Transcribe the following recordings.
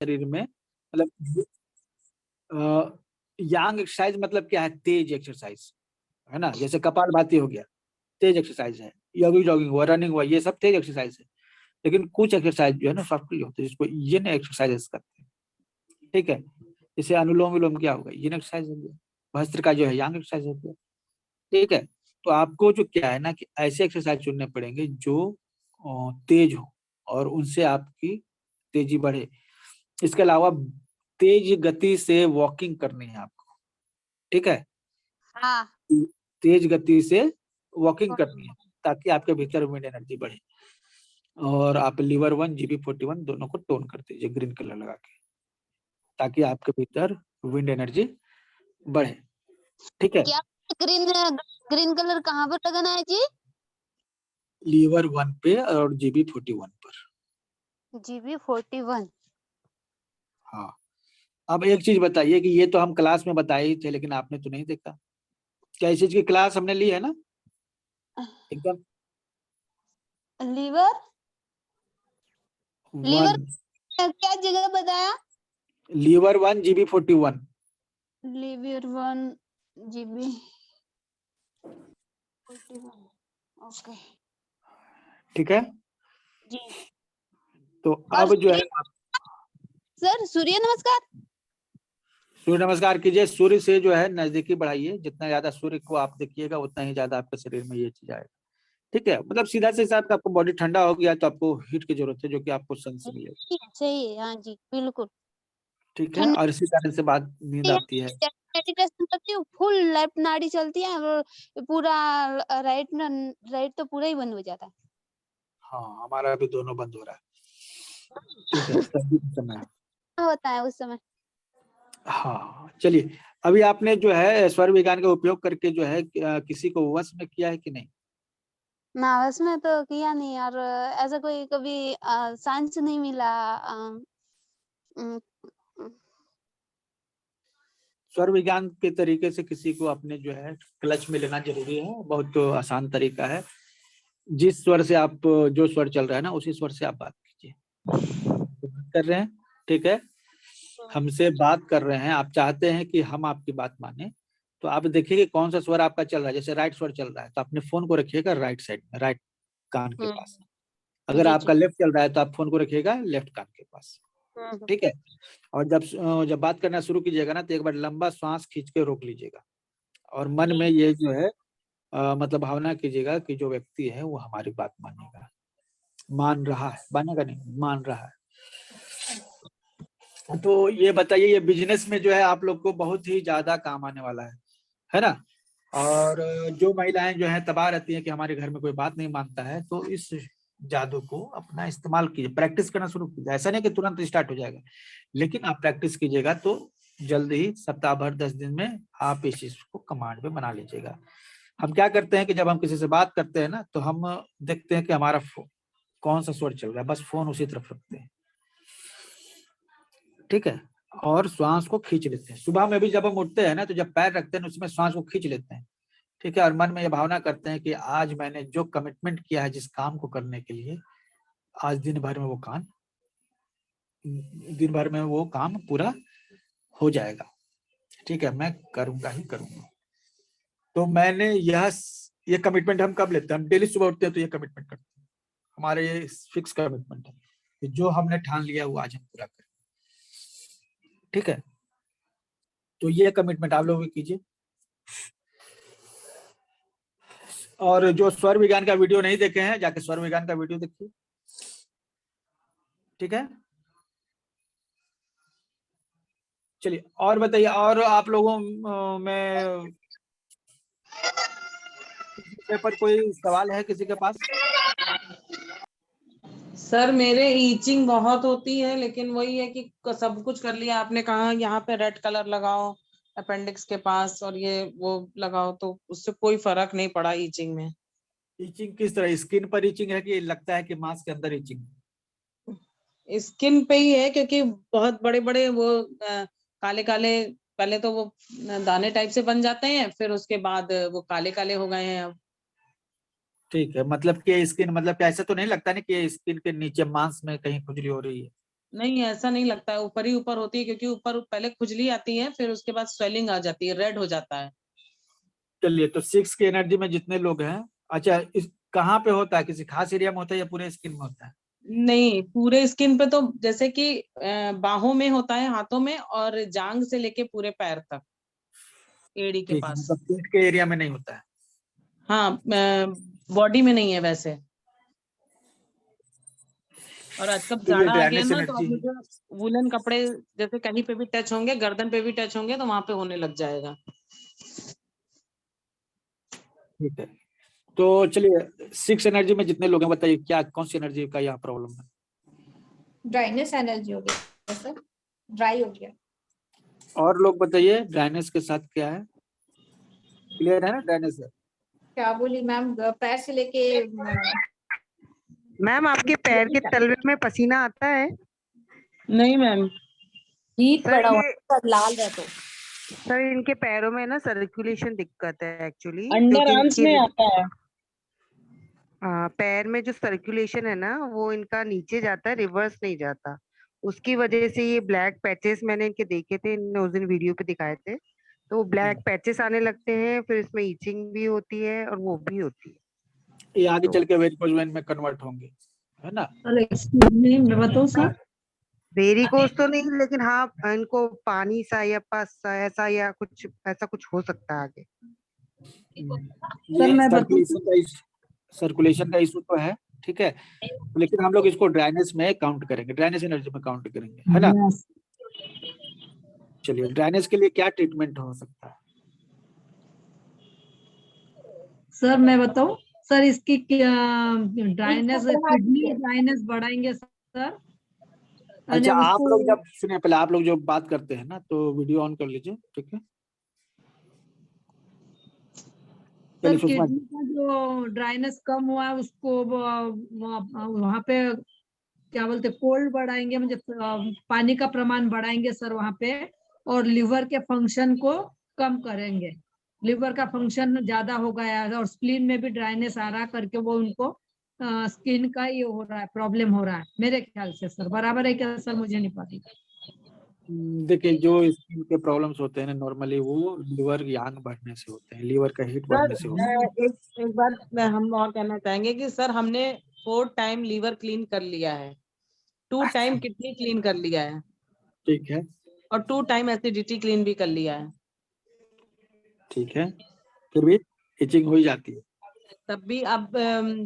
शरीर में, मतलब यांग एक्सरसाइज मतलब क्या है, तेज एक्सरसाइज है ना, जैसे कपालभाति हो गया, तेज एक्सरसाइज है, योगी जॉगिंग हुआ, रनिंग हुआ, ये सब तेज एक्सरसाइज है। लेकिन कुछ एक्सरसाइज जो है ना सॉफ्टली होती है, जिसको यिन एक्सरसाइजेस करते हैं। ठीक है, जैसे अनुलोम विलोम क्या होगा, यिन एक्सरसाइज हो गया, भस्त्रिका जो है यांग एक्सरसाइज हो गया। ठीक है, तो आपको जो क्या है ना कि ऐसे एक्सरसाइज चुनने पड़ेंगे जो तेज हो और उनसे आपकी तेजी बढ़े। इसके अलावा तेज गति से वॉकिंग करनी है आपको। ठीक है, हाँ। तेज गति से वॉकिंग करनी है ताकि आपके भीतर विंड एनर्जी बढ़े। और आप लीवर 1 GB41 दोनों को टोन कर दीजिए ग्रीन कलर लगा के, ताकि आपके भीतर विंड एनर्जी बढ़े। ठीक है, क्या ग्रीन ग्रीन कलर कहाँ पर लगाना है जी? लीवर 1 पे और GB41 पर। GB41। हाँ, अब एक चीज बताइए कि ये तो हम क्लास में बताए ही थे, लेकिन आपने तो नहीं देखा। क्या इस चीज की क्लास हमने ली है ना एकदम? लीवर लीवर 1 क्या जगह बताया? Liver 1 GB41। Liver 1 GB41। Okay ठीक है, जी। तो और अब जो है सर सूर्य नमस्कार। सूर्य नमस्कार कीजिए। सूर्य से जो है नजदीकी बढ़ाइए, जितना ज्यादा सूर्य को आप देखिएगा उतना ही ज्यादा आपके शरीर में ये चीज आएगा। ठीक है, मतलब सीधा से हिसाब का आपको बॉडी ठंडा हो गया तो आपको हीट की जरूरत है, जो कि आपको सन से मिलेगा। सही है, हाँ जी बिल्कुल। ठीक है, ठंड और इसी कारण से बाद नींद आती है। मेडिटेशन करती हूँ, फुल लेफ्ट नाड़ी चलती है और पूरा राइट तो पूरा ही बंद हो जाता है। हाँ, हमारा भी दोनों बंद हो रहा है। ठीक है, सर्दी का समय है। होता है उस समय। हाँ, चलिए, अभी आपने जो है स्वर विज्ञान का उपयोग करके जो है किसी को वश में किया है कि नहीं? मावस में तो किया नहीं और ऐसा कोई कभी चांस नहीं मिला। उम, स्वर विज्ञान के तरीके से किसी को अपने जो है क्लच में लेना जरूरी है, बहुत आसान तरीका है। जिस स्वर से आप, जो स्वर चल रहा है ना उसी स्वर से आप बात कीजिए। बात कर रहे हैं, ठीक है, हमसे बात कर रहे हैं, आप चाहते हैं कि हम आपकी बात माने, तो आप देखिए कि कौन सा स्वर आपका चल रहा है। जैसे राइट स्वर चल रहा है तो अपने फोन को रखिएगा राइट साइड में, राइट कान के पास। अगर जी, जी। आपका लेफ्ट चल रहा है तो आप फोन को रखिएगा लेफ्ट कान के पास। ठीक है, और जब बात करना शुरू कीजिएगा ना तो एक बार लंबा श्वास खींच के रोक लीजिएगा और मन में ये जो है मतलब भावना कीजिएगा कि जो व्यक्ति है वो हमारी बात मानेगा, मान रहा है, मानेगा नहीं, मान रहा है। तो ये बताइए, ये बिजनेस में जो है आप लोग को बहुत ही ज्यादा काम आने वाला है ना? और जो महिलाएं जो है तबाह रहती हैं कि हमारे घर में कोई बात नहीं मानता है, तो इस जादू को अपना इस्तेमाल कीजिए, प्रैक्टिस करना शुरू कीजिए। ऐसा नहीं कि तुरंत स्टार्ट हो जाएगा, लेकिन आप प्रैक्टिस कीजिएगा तो जल्द ही, सप्ताह भर 10 दिन में आप इस चीज को कमांड में बना लीजिएगा। हम क्या करते हैं कि जब हम किसी से बात करते हैं ना तो हम देखते हैं कि हमारा कौन सा स्वर चल रहा है, बस फोन उसी तरफ रखते हैं। ठीक है, और श्वास को खींच लेते हैं। सुबह में भी जब हम उठते हैं ना तो जब पैर रखते हैं उसमें श्वास को खींच लेते हैं। ठीक है, और मन में ये भावना करते हैं कि आज मैंने जो कमिटमेंट किया है जिस काम को करने के लिए, आज दिन भर में वो काम पूरा हो जाएगा। ठीक है, मैं करूंगा ही करूंगा। तो मैंने ये कमिटमेंट हम कब लेते हैं? हम डेली सुबह उठते हैं तो ये कमिटमेंट करते हैं। हमारे ये फिक्स कमिटमेंट है कि जो हमने ठान लिया वो आज हम पूरा करें। ठीक है, तो ये कमिटमेंट आप लोग भी कीजिए। और जो स्वर विज्ञान का वीडियो नहीं देखे हैं, जाके स्वर विज्ञान का वीडियो देखिए। ठीक है, चलिए और बताइए, और आप लोगों में पर कोई सवाल है किसी के पास? सर मेरे ईचिंग बहुत होती है, लेकिन वही है कि सब कुछ कर लिया आपने, कहा यहाँ पे रेड कलर लगाओ अपेंडिक्स के पास और ये वो लगाओ, तो उससे कोई फर्क नहीं पड़ा ईचिंग में। ईचिंग किस तरह, स्किन पर ईचिंग है कि लगता है कि मांस के अंदर ईचिंग? स्किन पे ही है, क्योंकि बहुत बड़े बड़े वो काले काले, पहले तो वो दाने टाइप से बन जाते हैं, फिर उसके बाद वो काले काले हो गए हैं अब। ठीक है, मतलब कि स्किन, मतलब कि ऐसा तो नहीं लगता ना कि स्किन के नीचे मांस में कहीं खुजली हो रही है? नहीं, ऐसा नहीं लगता है, ऊपर ही ऊपर होती है, क्योंकि ऊपर पहले खुजली आती है, फिर उसके बाद स्वेलिंग आ जाती है, रेड हो जाता है। चलिए, तो 6 की एनर्जी में जितने लोग हैं, अच्छा, इस कहाँ पे होता है, किसी खास एरिया में होता है या पूरे स्किन में होता है? नहीं, पूरे स्किन पे, तो जैसे कि बाहों में होता है, हाथों में, और जांग से लेके पूरे पैर तक, एड़ी के ठीक है, पास। मतलब पेट के एरिया में नहीं होता है। हाँ, बॉडी में नहीं है वैसे। और आजकल तो ये जाड़ा आ गया ड्राइनेस ना, तो अब एनर्जी है। मुझे वुलन कपड़े जैसे कहीं पे भी टच होंगे, गर्दन पे भी टच होंगे, तो वहां पे होने लग जाएगा। ठीक है, तो चलिए, 6 एनर्जी में जितने लोग हैं, बताइए क्या कौन सी एनर्जी का यहाँ प्रॉब्लम है? ड्राइनेस एनर्जी हो गया सर, ड्राई हो गया। और लोग बताइए, ड्राइनेस के साथ क्या है? क्लियर है ना ड्राइनेस है? क्या बोली मैम, पैर से लेके मैम आपके पैर के तलवे में पसीना आता है? नहीं मैम। हीट सर पड़ा हुआ ये है, लाल है तो। सर इनके पैरों में ना सर्कुलेशन दिक्कत है एक्चुअली, अंडर क्योंकि आर्म्स इनके में आता है। पैर में जो सर्कुलेशन है ना वो इनका नीचे जाता है, रिवर्स नहीं जाता। उसकी वजह से ये ब्लैक पैचेस मैंने इनके देखे थे, इनने उस दिन वीडियो पे दिखाए थे, तो वो ब्लैक पैचेस आने लगते हैं, फिर इसमें ईचिंग भी होती है और वो भी होती है। ये आगे तो चल के वेरिकोज वेन में कन्वर्ट होंगे, है ना? मैं बताऊं सर? वेरिकोस तो नहीं, लेकिन हाँ इनको पानी सा या पस सा ऐसा या कुछ ऐसा कुछ हो सकता है आगे। ये मैं बताऊं? सर्कुलेशन का इशू तो है, ठीक है, लेकिन हम लोग इसको ड्राइनेस में काउंट करेंगे, ड्राइनेस एनर्जी में काउंट करेंगे, है ना? चलिए, ड्राइनेस के लिए क्या ट्रीटमेंट हो सकता है? सर मैं बताऊं? सर इसकी ड्राइनेस, किडनी ड्राइनेस बढ़ाएंगे सर। यानी अच्छा, आप उसको लोग जब सुनिए, पहले आप लोग जब बात करते हैं ना, तो वीडियो ऑन कर लीजिए, ठीक है? सर चलिए सुषमा किडनी जी। का जो ड्राइनेस कम हुआ है उसको वहाँ पे क्या बोलते, कोल्ड बढ़ाएंगे, मुझे पानी का प्रमाण बढ़ाएंगे सर वहाँ पे, और लिवर के फंक्शन को कम करेंगे। लिवर का फंक्शन ज्यादा हो गया है और स्प्लीन में भी ड्राइनेस आ रहा है करके वो उनको स्किन का ये हो रहा है, प्रॉब्लम हो रहा है मेरे ख्याल से सर। बराबर है क्या सर? मुझे नहीं पता। देखिए, जो स्किन के प्रॉब्लम्स होते हैं ना, नॉर्मली वो लीवर यांग बढ़ने से होते हैं, लीवर का हीट सर बढ़ने से होते हैं। एक बात हम और कहना चाहेंगे कि सर हमने 4 टाइम लीवर क्लीन कर लिया है, 2 टाइम किडनी क्लीन कर लिया है, ठीक है, और 2 टाइम एसिडिटी क्लीन भी कर लिया है। ठीक है, फिर भी इचिंग हो ही जाती है। तब भी अब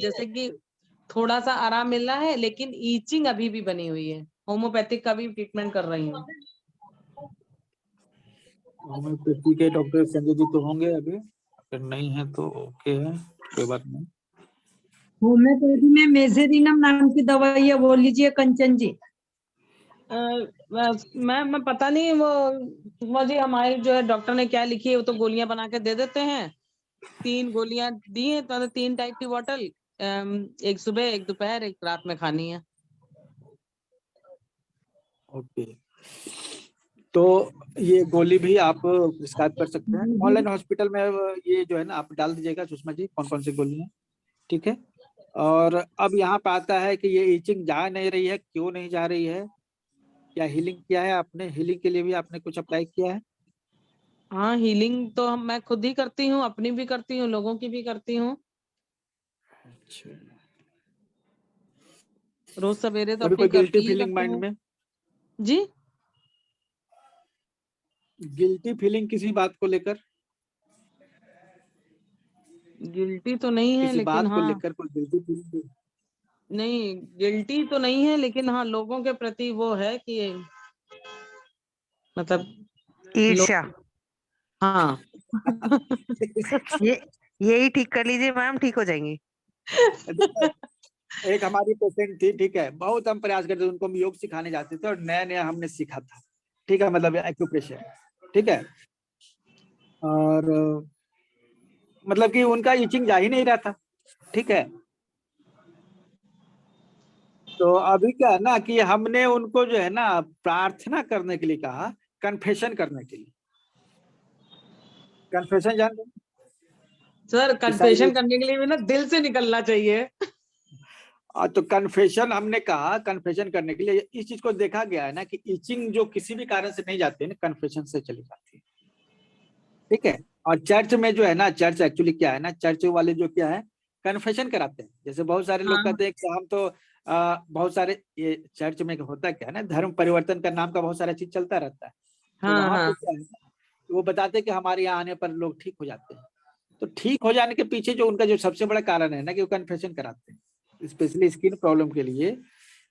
जैसे कि थोड़ा सा आराम मिल रहा है, लेकिन ईचिंग अभी भी बनी हुई है। होम्योपैथिक का भी ट्रीटमेंट कर रही हूँ। होम्योपैथी के डॉक्टर संजय जी तो होंगे अभी, अगर नहीं है तो ओके है, कोई बात नहीं। होम्योपैथी में मेजेरिनम नाम की दवाई है, वो लीजिए कंचन जी। मैं पता नहीं, वो सुषमा जी हमारे जो है डॉक्टर ने क्या लिखी है, वो तो गोलियां बना के दे देते हैं। 3 गोलियां दी है, तो 3 टाइप की बोतल, एक सुबह, एक दोपहर, एक रात में खानी है। ओके, तो ये गोली भी आप प्रिस्क्राइब कर सकते हैं ऑनलाइन हॉस्पिटल में, ये जो है ना आप डाल दीजिएगा सुषमा जी, कौन कौन सी गोली है, ठीक है? और अब यहाँ पे आता है कि ये इचिंग जा नहीं रही है, क्यों नहीं जा रही है? क्या हीलिंग किया है आपने? हीलिंग के लिए भी आपने कुछ अप्लाई किया है? हाँ, हीलिंग तो मैं खुद ही करती हूँ, अपनी भी करती हूँ, लोगों की भी करती हूँ। अच्छा, रोज सवेरे तो कभी अपनी कोई गिल्टी करती ही फीलिंग करती माइंड हूँ में? जी। गिल्टी फीलिंग किसी बात को लेकर? गिल्टी तो नहीं है, किसी लेकिन बात को हाँ, लेकर कोई गिल्टी फीलिंग? नहीं गिल्टी तो नहीं है, लेकिन हाँ लोगों के प्रति वो है कि मतलब ईर्ष्या। लोग, हाँ। ये यही ठीक कर लीजिए मैम, ठीक हो जाएंगी। एक हमारी पेशेंट थी, ठीक है, बहुत हम प्रयास करते थे, उनको हम योग सिखाने जाते थे, और नया नया हमने सीखा था, ठीक है, मतलब एक्यूप्रेशर, ठीक है, और मतलब कि उनका इचिंग जा ही नहीं रहा था, ठीक है। तो अभी क्या है ना कि हमने उनको जो है ना प्रार्थना करने के लिए कहा, कन्फेशन करने के लिए। कन्फेशन जानते हैं? सर ईसाई कन्फेशन लोग, करने के लिए भी ना दिल से निकलना चाहिए। तो कन्फेशन हमने कहा, कन्फेशन करने के लिए इस चीज को देखा गया है ना कि इचिंग जो किसी भी कारण से नहीं जाती है ना, कन्फेशन से चली जाती है, ठीक है। और चर्च में जो है ना, चर्च एक्चुअली क्या है ना, चर्च वाले जो क्या है कन्फेशन कराते हैं। जैसे बहुत सारे लोग हाँ। कहते हैं कि हम तो बहुत सारे, ये चर्च में होता क्या है ना, धर्म परिवर्तन का नाम का बहुत सारा चीज चलता रहता है। तो हाँ वहां पे हाँ क्या है ना, वो बताते हैं कि हमारे यहाँ आने पर लोग ठीक हो जाते हैं। तो ठीक हो जाने के पीछे जो उनका जो सबसे बड़ा कारण है ना कि वो कन्फेशन कराते हैं। स्पेशली स्किन प्रॉब्लम के लिए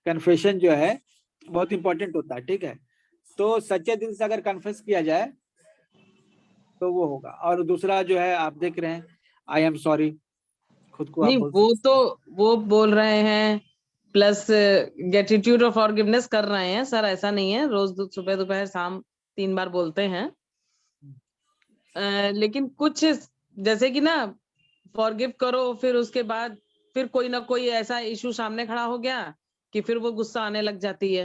कन्फेशन जो है बहुत इंपॉर्टेंट होता है, ठीक है। तो सच्चे दिल से अगर कन्फेस किया जाए तो वो होगा। और दूसरा जो है आप देख रहे हैं, आई एम सॉरी, खुद को आप नहीं, बोल वो सकते तो वो बोल रहे हैं, प्लस ग्रेटिट्यूड और फॉरगिवनेस कर रहे हैं सर। ऐसा नहीं है, रोज सुबह दोपहर शाम 3 बार बोलते हैं। लेकिन कुछ जैसे कि ना, फॉरगिव करो, फिर उसके बाद फिर कोई ना कोई ऐसा इशू सामने खड़ा हो गया कि फिर वो गुस्सा आने लग जाती है।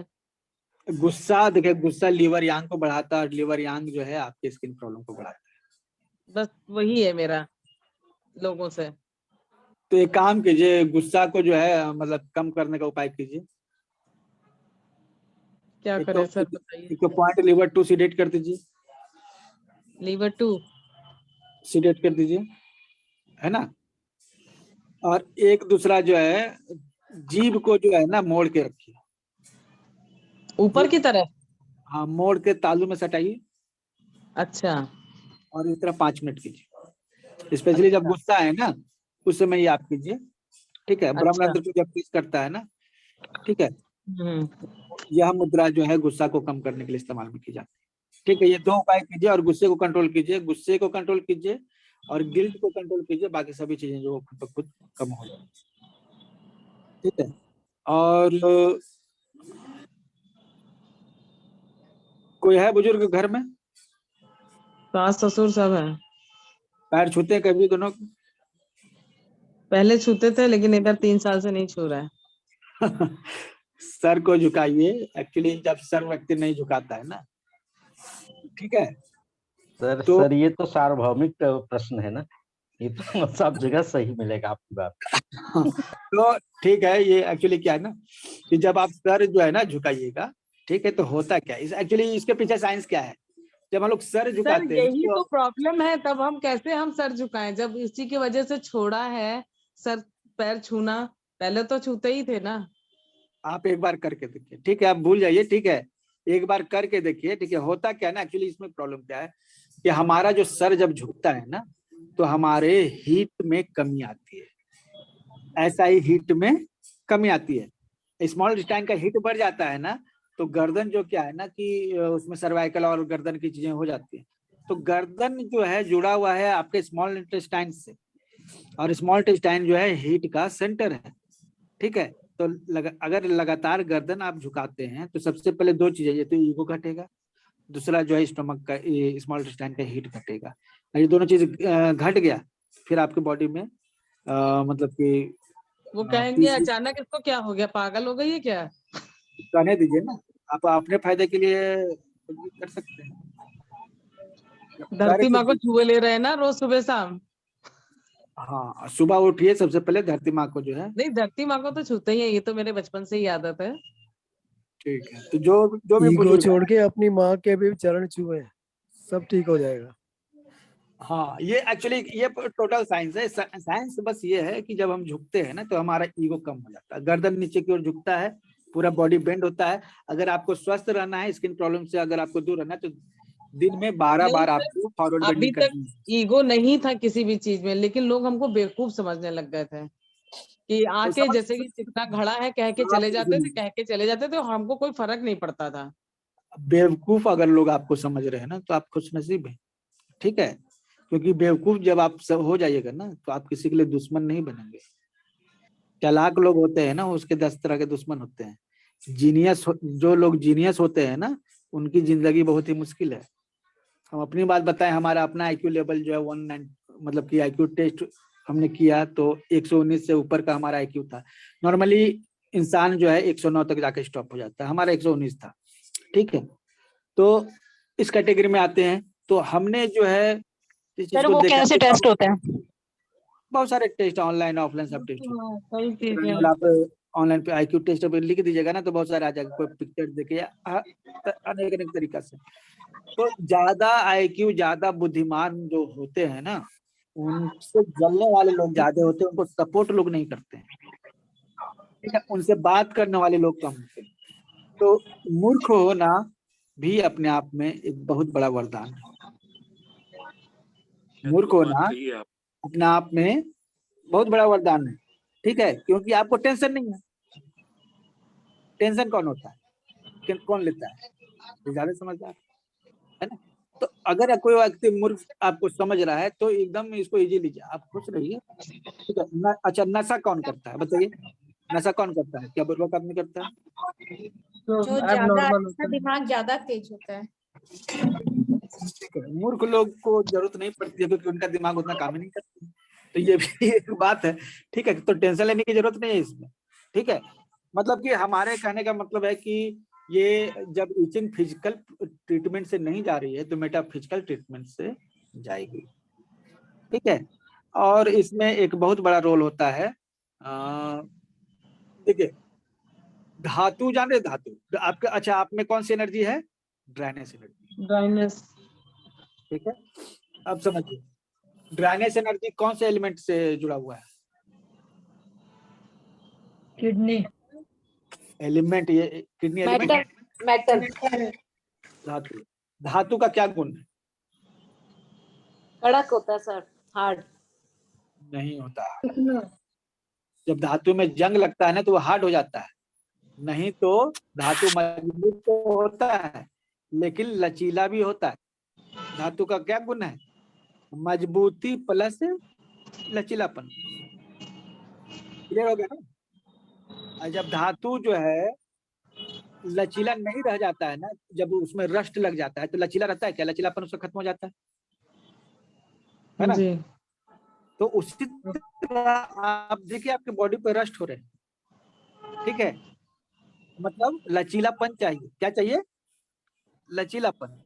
हैं। गुस्सा, देखिए गुस्सा लीवर यांग को बढ़ाता है, और लीवर यांग जो है आपके स्किन प्रॉब्लम को बढ़ाता है। बस वही है मेरा लोगों से। तो एक काम कीजिए, गुस्सा को जो है मतलब कम करने का उपाय कीजिए। क्या एक करें सर, बताइए। तो पॉइंट लीवर 2 सीडेट कर दीजिए, लीवर 2। सीडेट कर दीजिए, है ना। और एक दूसरा जो है, जीभ को जो है ना मोड़ के रखिए, ऊपर की तरफ। हाँ मोड़ के तालू में सटाइए, अच्छा और इस तरह 5 मिनट कीजिए। स्पेशली जब गुस्सा है ना उस समय ये आप कीजिए, ठीक है। ब्रह्मरंध्र को जब प्रेस करता है ना, ठीक है, यह मुद्रा जो है गुस्सा को कम करने के लिए इस्तेमाल में की जाती है, ठीक है। ये 2 उपाय कीजिए और गुस्से को कंट्रोल कीजिए, गुस्से को कंट्रोल कीजिए और गिल्ट को कंट्रोल कीजिए, बाकी सभी चीजें जो खुद ब खुद कम हो जाए, ठीक है। और कोई है बुजुर्ग घर में? सास ससुर सब है। पैर छूते हैं कभी दोनों को? पहले छूते थे, लेकिन इधर 3 साल से नहीं छू रहा है। सर को झुकाइए। एक्चुअली जब सर व्यक्ति नहीं झुकाता है ना, ठीक है, सर तो सर ये तो सार्वभौमिक प्रश्न है ना, ये तो सब जगह सही मिलेगा आपकी बात। तो ठीक है, ये एक्चुअली क्या है ना कि जब आप सर जो है ना झुकाइएगा, ठीक है, तो होता क्या है, एक्चुअली इसके पीछे साइंस क्या है। जब हम लोग सर सर झुकाते हैं यही तो तो प्रॉब्लम है, तब हम कैसे हम सर झुकाएं जब इसी की वजह से छोड़ा है सर पैर छूना। पहले तो छूते ही थे ना। आप एक बार करके देखिए, ठीक है, आप भूल जाइए, ठीक है, एक बार करके देखिए, ठीक है। होता क्या है ना, एक्चुअली इसमें प्रॉब्लम क्या है कि हमारा जो सर जब झुकता है ना तो हमारे हीट में कमी आती है, ऐसा ही हीट में कमी आती है। स्मॉल इंटेस्टाइन का हीट बढ़ जाता है ना, तो गर्दन जो क्या है ना कि उसमें सर्वाइकल और गर्दन की चीजें हो जाती है। तो गर्दन जो है जुड़ा हुआ है आपके स्मॉल इंटेस्टाइन से, और स्मॉल इंटेस्टाइन जो है हीट का सेंटर है, ठीक है। तो अगर लगातार गर्दन आप झुकाते हैं तो सबसे पहले 2 चीजें, ये तो ईगो घटेगा, दूसरा जो है स्टमक का, स्मॉल इंटेस्टाइन का हीट घटेगा। ये दोनों चीज घट गया, फिर आपके बॉडी में मतलब कि वो कहेंगे अचानक इसको क्या हो गया, पागल हो गई है क्या। कहने दीजिए ना, आप अपने फायदे के लिए कर सकते हैं। धरती माँ को छुए ले रहे हैं ना रोज सुबह शाम। हाँ, सुबह उठिए, सबसे पहले धरती माँ को जो है, नहीं, धरती माँ को तो छूते ही है, ये तो मेरे बचपन से ही आदत है। ठीक है। तो जो भी ईगो बुजुर्ग छोड़ है, के अपनी माँ के भी चरण छुए, सब ठीक हो जाएगा। हाँ, ये एक्चुअली ये टोटल साइंस है। साइंस बस ये है कि जब हम झुकते हैं ना तो हमारा ईगो कम हो जाता है, गर्दन नीचे की ओर झुकता है, पूरा बॉडी बेंड होता है। अगर आपको स्वस्थ रहना है, स्किन प्रॉब्लम से अगर आपको दूर रहना है, तो दिन में 12 नहीं बार सर, आपको फॉरवर्ड अभी बेंडिंग तक करनी है। ईगो नहीं था किसी भी चीज में, लेकिन लोग हमको बेवकूफ समझने लग गए थे कि तो आके जैसे कि चिकना घड़ा है कह के चले जाते थे, समझ, कह के चले जाते थे, और हमको कोई फर्क नहीं पड़ता था। बेवकूफ अगर लोग आपको समझ रहे हैं ना तो आप खुशनसीब हैं, ठीक है। क्योंकि बेवकूफ जब आप सब हो जाइएगा ना तो आप किसी के लिए दुश्मन नहीं बनेंगे। चालाक लोग होते हैं ना, उसके 10 तरह के दुश्मन होते हैं। जीनियस, जो लोग जीनियस होते हैं ना, उनकी जिंदगी बहुत ही मुश्किल है। हम अपनी बात बताएं, हमारा अपना आईक्यू लेवल जो है 19, मतलब कि आईक्यू टेस्ट हमने किया तो 119 से ऊपर का हमारा आईक्यू था। नॉर्मली इंसान जो है 109 तक जाके स्टॉप हो जाता है, हमारा 119 था, ठीक है। तो इस कैटेगरी में आते हैं। तो हमने जो है इस चीज सर को वो देखा कैसे कि टेस्ट होते हैं? बहुत सारे टेस्ट ऑनलाइन ऑफलाइन सब टेस्ट होते हाँ, सही हैं। चीज है। मतलब आप ऑनलाइन पे IQ टेस्ट पे लिख दीजिएगा ना तो बहुत सारे आ जाएगा, कोई पिक्चर देखिए अनेक अनेक तरीका से। तो ज्यादा IQ ज्यादा बुद्धिमान जो होते हैं ना, उनसे जलने वाले लोग ज्यादा होते हैं, उनको सपोर्ट लोग नहीं करते हैं, ठीक है, उनसे बात करने वाले लोग कम होते हैं। तो मूर्ख होना भी अपने आप में एक बहुत बड़ा वरदान है। मूर्ख होना अपने आप में बहुत बड़ा वरदान है, ठीक है, क्योंकि आपको टेंशन नहीं है। टेंशन कौन होता है, कौन लेता है, ज्यादा समझदार, है ना। तो अगर कोई व्यक्ति मूर्ख आपको समझ रहा है तो एकदम इसको इजी लीजिए, आप खुश रहिए, ठीक है। अच्छा, नशा कौन करता है बताइए, नशा कौन करता है, क्या बुर्बक आदमी करता है? जो ज्यादा इसका दिमाग ज्यादा तेज होता है। ठीक है, मूर्ख लोग को जरूरत नहीं पड़ती है क्योंकि उनका दिमाग उतना काम ही नहीं करता, तो ये भी एक बात है, ठीक है। तो टेंशन लेने की जरूरत नहीं है इसमें, ठीक है। मतलब कि हमारे कहने का मतलब है कि ये जब इचिंग फिजिकल ट्रीटमेंट से नहीं जा रही है तो मेटाफिजिकल ट्रीटमेंट से जाएगी, ठीक है। और इसमें एक बहुत बड़ा रोल होता है, ठीक है, धातु जान रहे, धातु आपके, अच्छा आप में कौन सी एनर्जी है, ड्राइनेस एनर्जी, ड्राइनेस, ठीक है। अब समझिए ड्राइनेस एनर्जी कौन से एलिमेंट से जुड़ा हुआ है, किडनी, एलिमेंट, ये किडनी एलिमेंट, मेटल धातु। धातु का क्या गुण है? कड़क होता है सर, हार्ड नहीं होता, जब धातु में जंग लगता है ना तो वो हार्ड हो जाता है, नहीं तो धातु मजबूत तो होता है लेकिन लचीला भी होता है। धातु का क्या गुण है, मजबूती प्लस लचीलापन, क्लियर हो गया ना। और जब धातु जो है लचीला नहीं रह जाता है ना, जब उसमें रस्ट लग जाता है तो लचीला रहता है क्या, लचीलापन उसका खत्म हो जाता है ना। जी, तो उसी तरह आप देखिए आपके बॉडी पे रस्ट हो रहे हैं, ठीक है, मतलब लचीलापन चाहिए, क्या चाहिए, लचीलापन।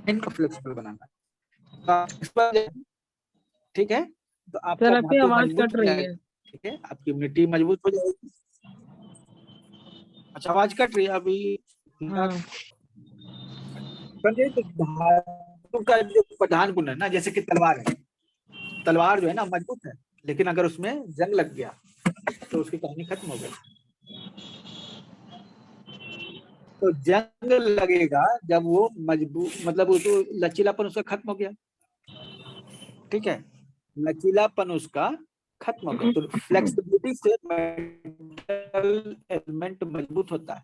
इनको फ्लेक्सिबल बनाना, ठीक है। तो आपका सर आपकी धातु आवाज मजबूत कट हो रही जाएगा, है। ठीक है, आपकी इम्यूनिटी मजबूत हो जाएगी। अच्छा, आवाज कट रही है अभी, हाँ, समझे। तो धातु का जो प्रधान गुण है ना, जैसे कि तलवार है, तलवार जो है ना मजबूत है, लेकिन अगर उसमें जंग लग गया तो उसकी कहानी खत्म हो गई। तो जंग लगेगा जब वो मजबूत, मतलब वो तो लचीलापन उसका खत्म हो गया, ठीक है, लचीलापन उसका खत्म हो गया। तो फ्लेक्सिबिलिटी से मेटल एलिमेंट मजबूत होता है,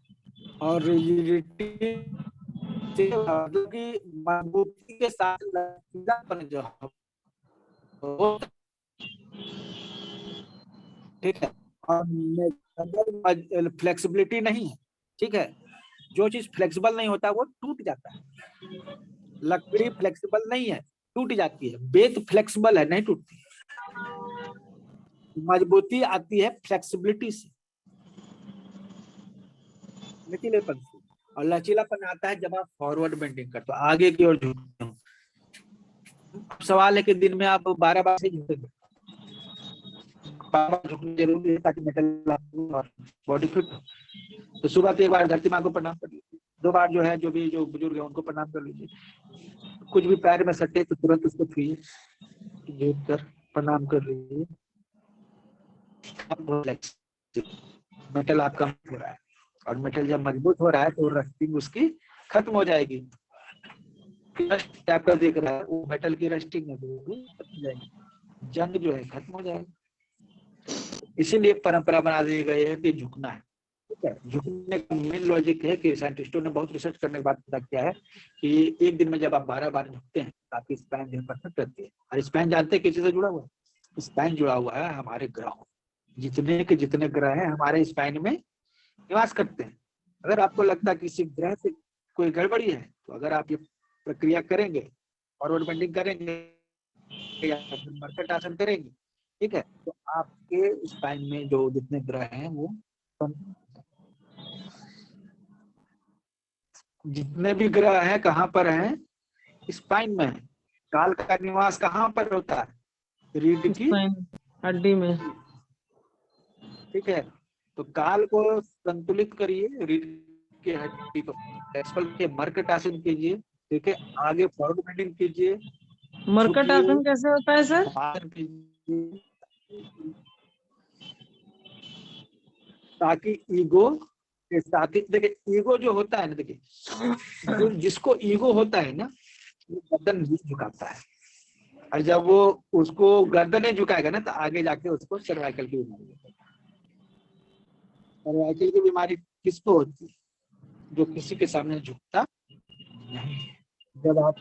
और रिजिडिटी से मतलब कि मजबूती के साथ लचीलापन जो हो, ठीक है। और अगर फ्लेक्सिबिलिटी नहीं है, ठीक है, जो चीज फ्लेक्सिबल नहीं होता वो टूट जाता है। लकड़ी फ्लेक्सिबल नहीं है, टूट जाती है। बेत फ्लेक्सिबल है, नहीं टूटती। मजबूती आती है फ्लेक्सिबिलिटी से, लचीलेपन से, और लचीलापन आता है जब आप फॉरवर्ड बेंडिंग करते हो, आगे की ओर झुकते हो। सवाल है कि दिन में आप 12 बार से झुकेंगे, 12 बार झुकना जरूरी है ताकि मेटल और बॉडी फिट हो। तो सुबह तो एक बार धरती माँ को प्रणाम कर लीजिए, 2 बार जो है जो बुजुर्ग है उनको प्रणाम कर लीजिए, कुछ भी पैर में सटे तो तुरंत उसको छुइए, झुक कर प्रणाम कर लीजिए। मेटल आपका हो रहा है, और मेटल जब मजबूत हो रहा है तो रस्टिंग उसकी खत्म हो जाएगी। रस्ट आपका देख रहा है, वो मेटल की रस्टिंग खत्म हो जाएगी, जंग जो है खत्म हो जाएगी। इसीलिए परंपरा बना दी गई है कि झुकना है, ठीक है। झुकने का मेन लॉजिक है कि साइंटिस्टों ने बहुत रिसर्च करने के बाद पता किया है कि एक दिन में जब आप 12 बार झुकते हैं तो आपकी स्पाइन जो है परफेक्ट रहती है। और स्पाइन जानते हैं किसी से जुड़ा हुआ है, स्पाइन जुड़ा हुआ है हमारे ग्रहों, जितने के जितने ग्रह हैं हमारे स्पाइन में निवास करते हैं। अगर आपको लगता है किसी ग्रह से कोई गड़बड़ी है तो अगर आप ये प्रक्रिया करेंगे, फॉरवर्ड बेंडिंग करेंगे या फिर मर्कट आसन करेंगे, ठीक है, तो आपके स्पाइन में जो जितने ग्रह हैं वो जितने भी ग्रह हैं कहाँ पर हैं, स्पाइन में है। काल का निवास कहाँ पर होता है? रीढ़ की स्पाइन, हड्डी में। ठीक है, तो काल को संतुलित करिए, रीढ़ की हड्डी को एक्सपल के मर्कट आसन कीजिए। ठीक है, आगे फॉरवर्ड बेंडिंग कीजिए, मर्कट आसन कैसे होता है सर? आसन कीजिए, ताकि ईगो के साथ ही, देखिए ईगो जो होता है ना, देखिए जिसको ईगो होता है ना, वो गर्दन नहीं झुकाता है, और जब वो उसको गर्दन नहीं झुकाएगा ना, तो आगे जाके उसको सर्वाइकल की बीमारी होती है। सर्वाइकल की बीमारी किसको होती है? जो किसी के सामने झुकता नहीं है। जब आप,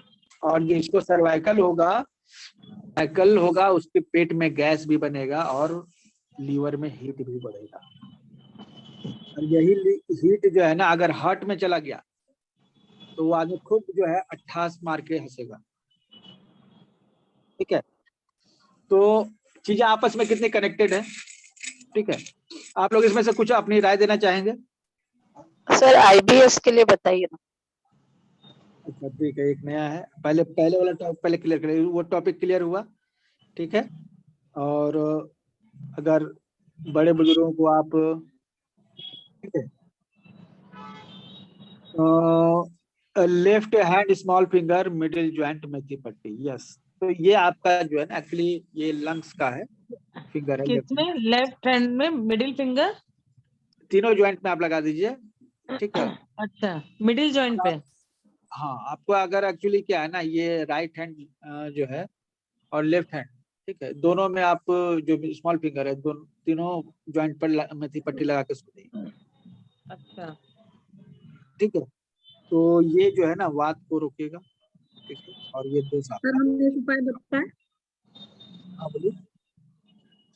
और जिसको सर्वाइकल होगा उसके पेट में गैस भी बनेगा और लीवर में हीट भी बढ़ेगा। और यही हीट जो है ना, अगर हार्ट में चला गया तो वो आदमी खूब जो है 88 मार के हंसेगा। ठीक है, तो चीजें आपस में कितनी कनेक्टेड है। ठीक है, आप लोग इसमें से कुछ अपनी राय देना चाहेंगे? सर आईबीएस के लिए बताइए ना। अच्छा ठीक है, एक नया है, पहले वाला टॉपिक पहले क्लियर करिए, वो टॉपिक क्लियर हुआ। ठीक है, और अगर बड़े बुजुर्गों को आप, ठीक है, left hand small finger middle joint मेथी पट्टी, यस, तो ये आपका जो है ना, एक्चुअली ये लंग्स का है, फिंगर है, किसमें? लेफ्ट हैंड में मिडिल फिंगर तीनों ज्वाइंट में आप लगा दीजिए। ठीक है, अच्छा, मिडिल जॉइंट पे। हाँ, आपको अगर एक्चुअली क्या है ना, ये राइट हैंड जो है और लेफ्ट हैंड, ठीक है, दोनों में आप जो स्मॉल फिंगर है, दोनों तीनों ज्वाइंट पर मेथी पट्टी लगा के सोइए। अच्छा, ठीक है, तो ये जो है ना वात को रोकेगा। ठीक है, और ये दोष सर आपका। हमने एक उपाय बताया हाँ बोलिए।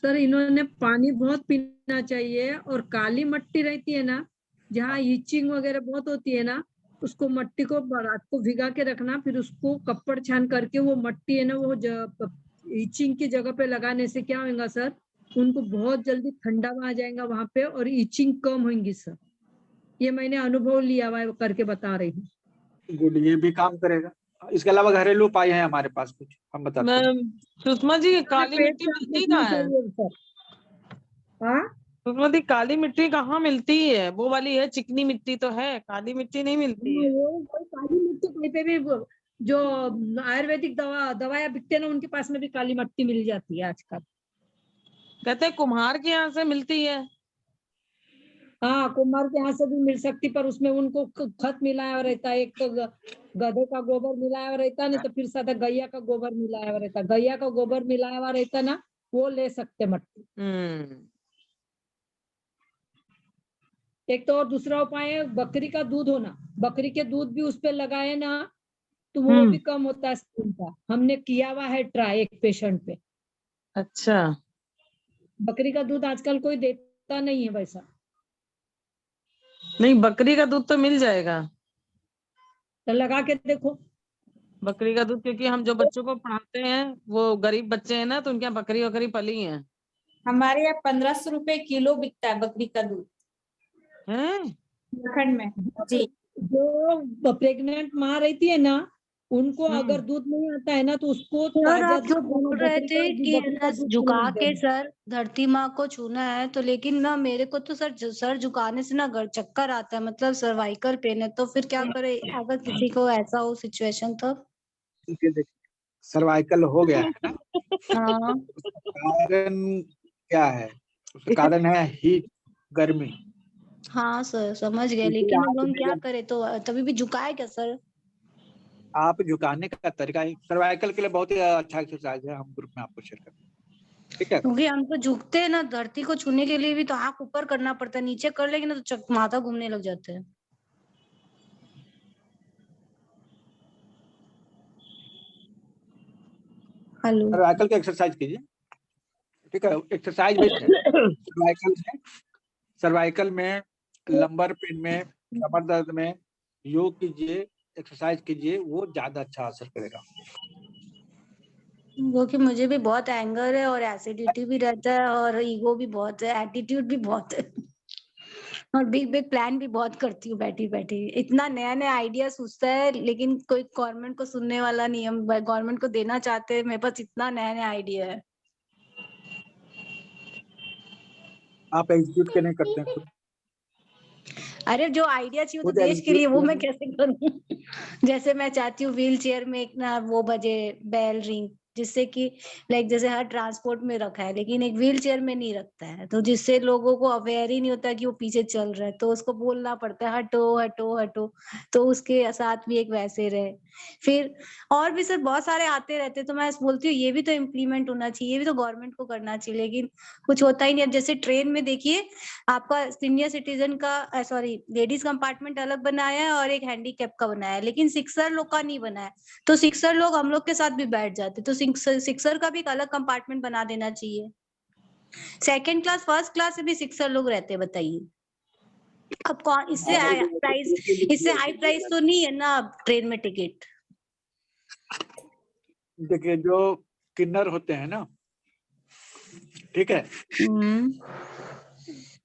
सर, इन्होंने पानी बहुत पीना चाहिए, और काली मिट्टी रहती है ना, जहाँ ईचिंग वगैरह बहुत होती है ना, उसको मिट्टी को रात को भिगा के रखना, फिर उसको कपड़ छान करके वो मिट्टी है ना, वो ईचिंग की जगह पे लगाने से क्या होगा सर, उनको बहुत जल्दी ठंडा आ जाएगा वहां पे, और ईचिंग कम होंगी सर। ये मैंने अनुभव लिया हुआ है, करके बता रही हूँ। गुड, ये भी काम करेगा। इसके अलावा घरेलू उपाय हैं हमारे पास कुछ, हम बताते हैं। सुषमा जी काली पेट मिट्टी साफ मिलती रखना कहाँ है? चाहिए सर। हाँ, सुषमा जी काली मिट्टी कहाँ मिलती है? वो वाली है, चिकनी मिट्टी तो है, काली मिट्टी नहीं मिलती है। वो काली मिट्टी कहीं पे भी जो आयुर्वेदिक दवाइयाँ बिकते हैं ना, उनके पास में भी काली मिट्टी मिल जाती है आजकल। कहते हैं कुम्हार के यहाँ से मिलती है। हाँ, कुम्हार के यहाँ से भी मिल सकती, पर उसमें उनको खत मिलाया हुआ रहता है, एक तो गधे का गोबर मिलाया हुआ रहता है, नहीं तो फिर सादा गैया का गोबर मिलाया हुआ रहता है। गैया का गोबर मिलाया हुआ रहता है ना, वो ले सकते मिट्टी। एक तो, और दूसरा उपाय है बकरी का दूध होना, बकरी के दूध भी उस पे लगाए ना, तो वो भी कम होता है स्किन का। हमने किया हुआ है ट्राई एक पेशेंट पे। अच्छा, बकरी का दूध आजकल कोई देता नहीं है वैसा। नहीं बकरी का दूध तो मिल जाएगा, तो लगा के देखो। बकरी का दूध, क्योंकि हम जो बच्चों को पढ़ाते हैं वो गरीब बच्चे हैं ना, तो उनके यहाँ बकरी वकरी पली हैं। हमारे यहाँ 1500 रुपए किलो बिकता है बकरी का दूध हैं? उत्तराखंड में जी। जो प्रेग्नेंट माँ रहती है ना, उनको अगर दूध नहीं आता है ना, तो उसको सर ताजा आप जो बोल रहे थे कि बकरी का दूध झुका पिला के देना। सर धरती माँ को छूना है, तो लेकिन ना मेरे को तो सर झुकाने से ना चक्कर आता है, मतलब सर्वाइकल पेन है, तो फिर क्या करे अगर किसी को ऐसा हो सिचुएशन तो? सर्वाइकल हो गया है ना, हाँ कारण क्या है? उसका कारण है हीट, गर्मी। हाँ सर समझ गए, क्योंकि लेकिन अब आप हम क्या जब करें, तो तभी भी झुकाए क्या सर? आप झुकाने का तरीका ही सर्वाइकल के लिए बहुत ही अच्छा एक्सरसाइज है, हम ग्रुप में आपको शेयर करेंगे। ठीक है, क्योंकि हम तो झुकते हैं ना धरती को छूने के लिए भी, तो आंख ऊपर करना पड़ता है, नीचे कर लेंगे ना तो माथा घूमने लग जाते हैं। हेलो, सर्वाइकल की एक्सरसाइज कीजिए। ठीक है, एक्सरसाइज बेस्ड है सर्वाइकल में। सर्वाइकल में, लंबर पेन में, कमर दर्द में योग कीजिए, एक्सरसाइज कीजिए, वो ज्यादा अच्छा असर करेगा। क्योंकि मुझे भी बहुत एंगर है और एसिडिटी भी रहता है और ईगो भी बहुत है, एटीट्यूड भी बहुत है। और बिग बिग प्लान भी बहुत करती हूँ बैठी बैठी, इतना नया नया आइडिया सोचता है लेकिन कोई गवर्नमेंट को सुनने वाला नहीं, हम गवर्नमेंट को देना चाहते हैं, मेरे पास इतना नया नया आइडिया है। आप एग्जीक्यूट क्यों नहीं करते हैं खुद? अरे जो आइडिया चाहिए वो तो खुद देश के लिए, वो मैं एग्जीक्यूट कैसे करूँ? जैसे मैं चाहती हूँ व्हील चेयर में एक ना वो बजे बेल रिंग, जिससे कि लाइक जैसे हर ट्रांसपोर्ट में रखा है लेकिन एक व्हील चेयर में नहीं रखता है, तो जिससे लोगों को अवेयर ही नहीं होता कि वो पीछे चल रहा है, तो उसको बोलना पड़ता है हटो हटो हटो, तो उसके साथ भी एक वैसे रहे। फिर और भी सर बहुत सारे आते रहते, तो मैं बोलती हूँ ये भी तो इम्प्लीमेंट होना चाहिए, ये भी तो गवर्नमेंट को करना चाहिए, लेकिन कुछ होता ही नहीं। अब जैसे ट्रेन में देखिए, आपका सीनियर सिटीजन का सॉरी लेडीज कंपार्टमेंट अलग बनाया है और एक हैंडीकैप का बनाया है, लेकिन सिक्सर लोग का नहीं बनाया है। तो सिक्सर लोग हम लोग के साथ भी बैठ जाते, तो सिक्सर का भी एक अलग कंपार्टमेंट बना देना चाहिए। सेकंड क्लास फर्स्ट क्लास से भी सिक्सर लोग रहते हैं, बताइए। अब कौन इससे हाई प्राइस तो नहीं है ना अब ट्रेन में टिकट। देखिए जो किन्नर होते हैं ना, ठीक है,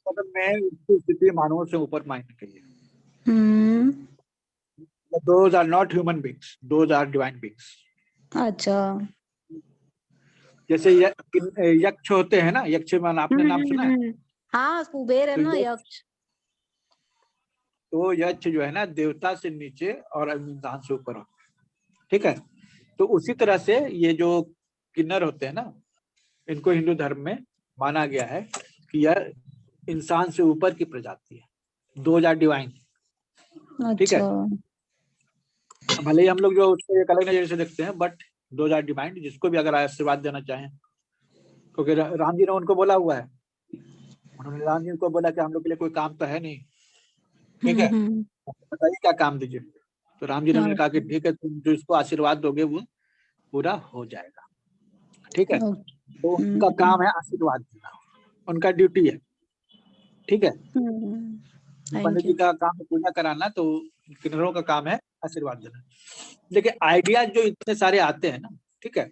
मतलब मैं उसकी स्थिति मानवों से ऊपर मानने के लिए, those are not human beings, those are divine beings. अच्छा। जैसे यक्ष होते हैं ना, यक्ष मान आपने नाम सुना है? हाँ कुबेर है तो ना यक्ष। तो यक्ष जो है ना देवता से नीचे और इंसान से ऊपर होता है, ठीक है। तो उसी तरह से ये जो किन्नर होते हैं ना, इनको हिंदू धर्म में माना गया है कि यह इंसान से ऊपर की प्रजाति है, 2000 डिवाइन, ठीक है। भले ही हम लोग जो उसको एक अलग नजर से देखते हैं, बट 2000 डिवाइन, जिसको भी अगर आशीर्वाद देना चाहें, क्योंकि राम जी ने उनको बोला हुआ है, उन्होंने राम जी को बोला कि हम लोग के लिए कोई काम तो है नहीं, ठीक है, बताइए क्या काम दीजिए। तो राम जी ने कहा कि ठीक है, तुम जो इसको आशीर्वाद दोगे वो पूरा हो जाएगा, ठीक है। तो उनका काम है आशीर्वाद देना, उनका ड्यूटी है, ठीक है। पंडित जी का काम है पूजा कराना, तो किन्नरों का काम है आशीर्वाद देना। लेकिन आइडियाज जो इतने सारे आते हैं ना, ठीक है,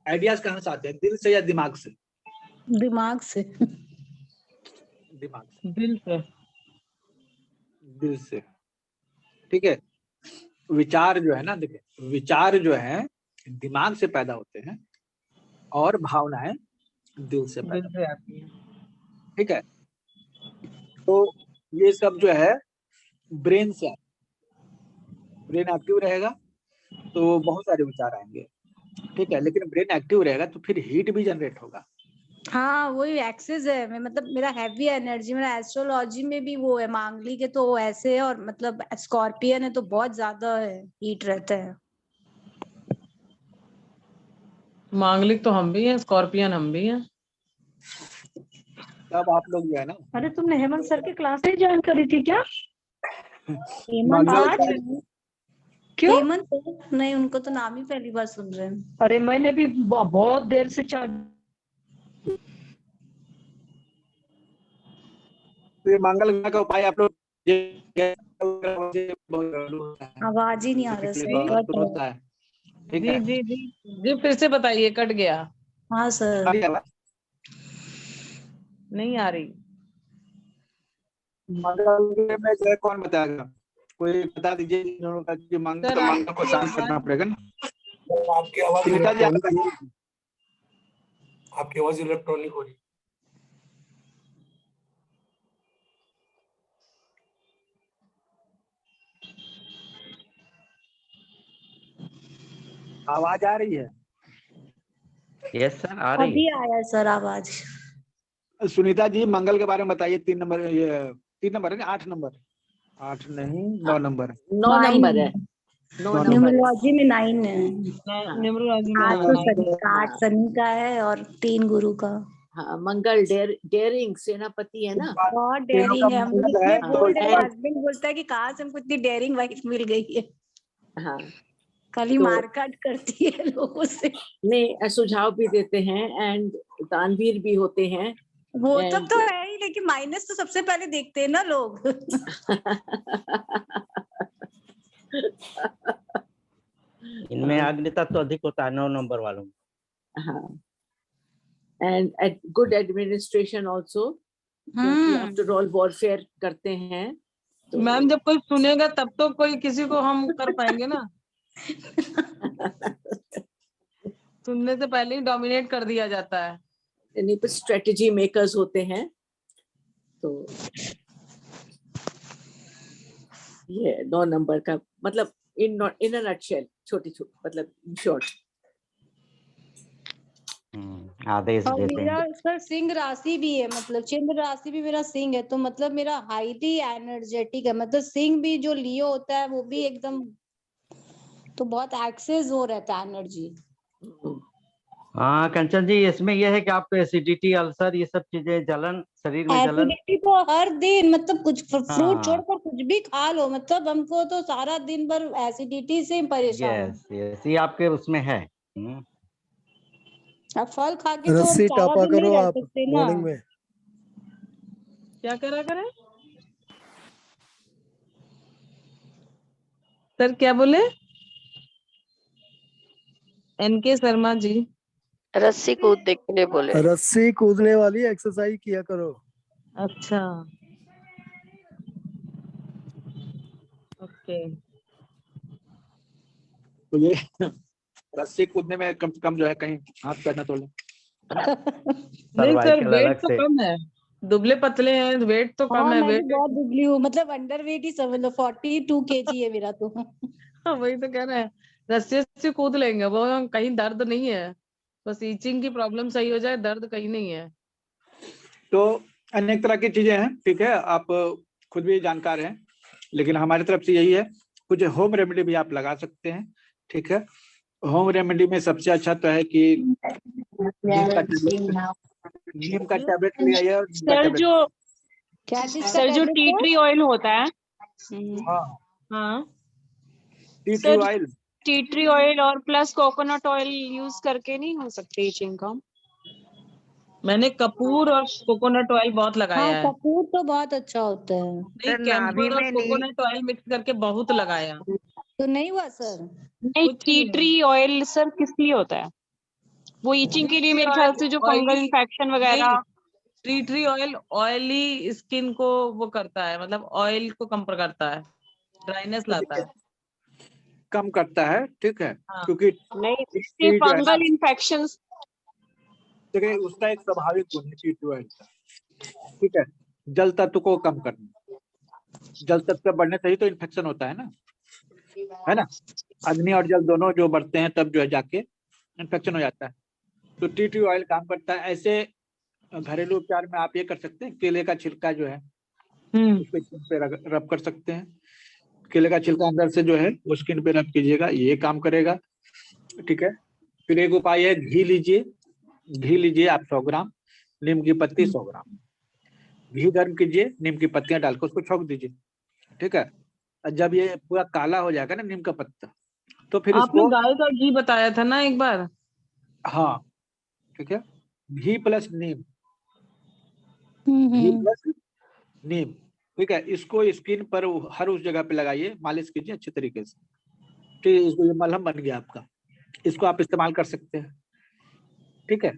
आइडियाज कहाँ से आते हैं, दिल से या दिमाग से? दिमाग से। दिमाग से, दिल से, दिल से, ठीक है। विचार जो है ना, देखिए विचार जो है दिमाग से पैदा होते हैं और भावनाएं दिल से पैदा आती है। ठीक है। तो ये सब जो है ब्रेन से, ब्रेन एक्टिव रहेगा तो बहुत सारे विचार आएंगे, ठीक है। लेकिन ब्रेन एक्टिव रहेगा तो फिर हीट भी जनरेट होगा। हाँ वही एक्सेस है, मैं मतलब मेरा हैवी एनर्जी, मेरा एस्ट्रोलॉजी में भी वो है, मांगलिक है तो वो ऐसे है, और मतलब स्कॉर्पियन है तो बहुत ज्यादा है, हीट रहता है। मांगलिक तो हम भी हैं, स्कॉर्पियन हम भी हैं। तब आप लोग जो है ना, अरे तुमने हेमंत सर की क्लास ही ज्वाइन करी थी क्या? हेमंत आज? क्यों? हेमंत नहीं, उनको तो नाम ही पहली बार सुन रहे हैं। अरे मैंने भी बहुत देर से तो ये मंगल ग्रह का उपाय आप लोग आवाज ही नहीं आ रहा सर, कट होता है, ठीक जी है। जी जी जी, फिर से बताइए, कट गया। हाँ सर। नहीं आ रही। मंगल ग्रह में जो है कौन बताएगा, कोई बता दीजिए जिन्होंने कहा कि मंगल को शांत करना पड़ेगा ना। आपकी आवाज इलेक्ट्रॉनिक हो रही। आवाज आ रही है? यस सर, आ रही अभी आया सर आवाज। सुनीता जी मंगल के बारे में बताइए। 3 नंबर, ये 3 नंबर है ना, 8 नंबर, 8 नहीं 9 नंबर, 9 नंबर है, 9 नंबर है। न्यूमरोलॉजी में 9 है। न्यूमरोलॉजी में 8 तो शनि का, 8 शनि का है और 3 गुरु का। हाँ, मंगल डेयरिंग सेनापति है ना। बहुत तीनों का डेयरिंग है, हम लोग मंगल है, इतने बोल्ड है, तो- हस्बैंड बोलता है कि कहाँ से हमको इतनी डेयरिंग वाइफ मिल गई है। हाँ, खाली तो- मारकाट करती है लोगों से। नहीं, सुझाव भी देते हैं एंड दानवीर भी होते हैं। वो सब तो है ही, लेकिन माइनस तो सबसे पहले देखते हैं ना लोग। इनमें अग्नि तत्व अधिक होता है 9 नंबर वालों में। हाँ, and at good administration also, क्योंकि आफ्टर ऑल वॉरफेयर करते हैं तो मैम जब कोई सुनेगा तब तो कोई किसी को हम कर पाएंगे ना। सुनने से पहले ही डोमिनेट कर दिया जाता है। नहीं पर स्ट्रेटेजी मेकर्स होते हैं तो ये 9 नंबर का मतलब इन अ नटशेल छोटी मतलब शॉर्ट आदेश और देते मेरा हैं। सर सिंह राशि भी है, मतलब चंद्र राशि भी मेरा सिंह है, तो मतलब मेरा हाईली एनर्जेटिक है, मतलब सिंह भी जो लियो होता है वो भी एकदम, तो बहुत एक्सेस हो रहता है एनर्जी। हाँ कंचन जी, इसमें यह है कि आपको एसिडिटी, अल्सर, ये सब चीजें, जलन, शरीर में जलन। एसिडिटी तो हर दिन, मतलब कुछ फ्रूट हाँ। छोड़कर कुछ भी खा लो, मतलब हमको तो सारा दिन भर एसिडिटी से ही परेशान है। यस यस, ये आपके उसमें है। अब फल खा के तो हम रस्सी सारा टापा दिन नहीं करो रह आप सकते ना। मॉर्निंग में। क्या करा करें सर, क्या बोले? एनके शर्मा जी। रस्सी कूदने के लिए बोले। रस्सी कूदने वाली एक्सरसाइज किया करो। अच्छा ओके। तो ये रस्सी कूदने में कम से कम जो है कहीं हाथ पैर ना तोड़ ले। नहीं सर, सर्वाइकल वेट अलग तो से। कम है, दुबले पतले हैं, वेट तो कम हाँ है। मैं भी वेट बहुत दुबली हूँ, मतलब अंडर वेट ही समझ लो, 42 kg है मेरा तो। वही तो कह रहे हैं, रस्सी से कूद लेंगे, वो कहीं दर्द नहीं है, बस ईचिंग की प्रॉब्लम सही हो जाए, दर्द कहीं नहीं है। तो अनेक तरह की चीजें हैं, ठीक है, आप खुद भी जानकार हैं, लेकिन हमारी तरफ से यही है, कुछ होम रेमेडी भी आप लगा सकते हैं, ठीक है। होम रेमेडी में सबसे अच्छा तो है कि नीम का टैबलेट ले आइए और नीम का सर टैबलेट। जो क्या चीज का सर जो tablet टी है? ट्री ऑयल होता है, हाँ, हाँ tea tree sir oil. Tea tree oil और प्लस कोकोनट ऑयल यूज करके नहीं हो सकती इचिंग का? मैंने कपूर और कोकोनट ऑयल बहुत हाँ लगाया है। कपूर तो बहुत अच्छा होता है। नहीं, सर नाभि कैम्फर और में नी कोकोनट ऑयल मिक्स करके बहुत लगाया, तो नहीं हुआ सर? नहीं, कुछ टी नहीं। ट्री ऑयल सर किस लिए होता है? वो इचिंग के लिए मेरे ख्याल से जो फंगल ऑयली इन्फेक्शन नहीं, वगैरह। Tea tree oil oily skin को वो करता है, मतलब ऑयल को कम करता है, ड्राइनेस लाता है। कम करता है, ठीक है, हाँ क्योंकि नहीं, टी उससे जो है ना, फंगल इन्फेक्शन। देखिए उसका एक स्वाभाविक गुण है टी ट्री ऑयल का, ठीक है, जल तत्व को कम करना। जल तत्व बढ़ने से ही तो इन्फेक्शन होता है ना। अग्नि और जल दोनों जो बढ़ते हैं तब जो है जाके इन्फेक्शन हो जाता है। तो टी ट्री ऑयल काम करता है। ऐसे घरेलू उपचार में आप ये कर सकते हैं, केले का छिलका जो है उस पे स्किन पे रब कर सकते हैं। केले का छिलका अंदर से जो है वो स्किन पे रब कीजिएगा, ये काम करेगा, ठीक है। फिर एक उपाय है, घी लीजिए। घी लीजिए आप 100 ग्राम, नीम की पत्ती 100 ग्राम, घी गर्म कीजिए, नीम की पत्तियां डालकर उसको छोक दीजिए, ठीक है। और जब ये पूरा काला हो जाएगा ना नीम का पत्ता, तो फिर आपने इसको, गाय का घी बताया था ना एक बार। हाँ ठीक है, घी प्लस नीम, घी प्लस नीम, ठीक है, इसको स्किन पर हर उस जगह पे लगाइए, मालिश कीजिए अच्छे तरीके से, ठीक है। इसको, ये मलहम बन गया आपका, इसको आप इस्तेमाल कर सकते हैं, ठीक है।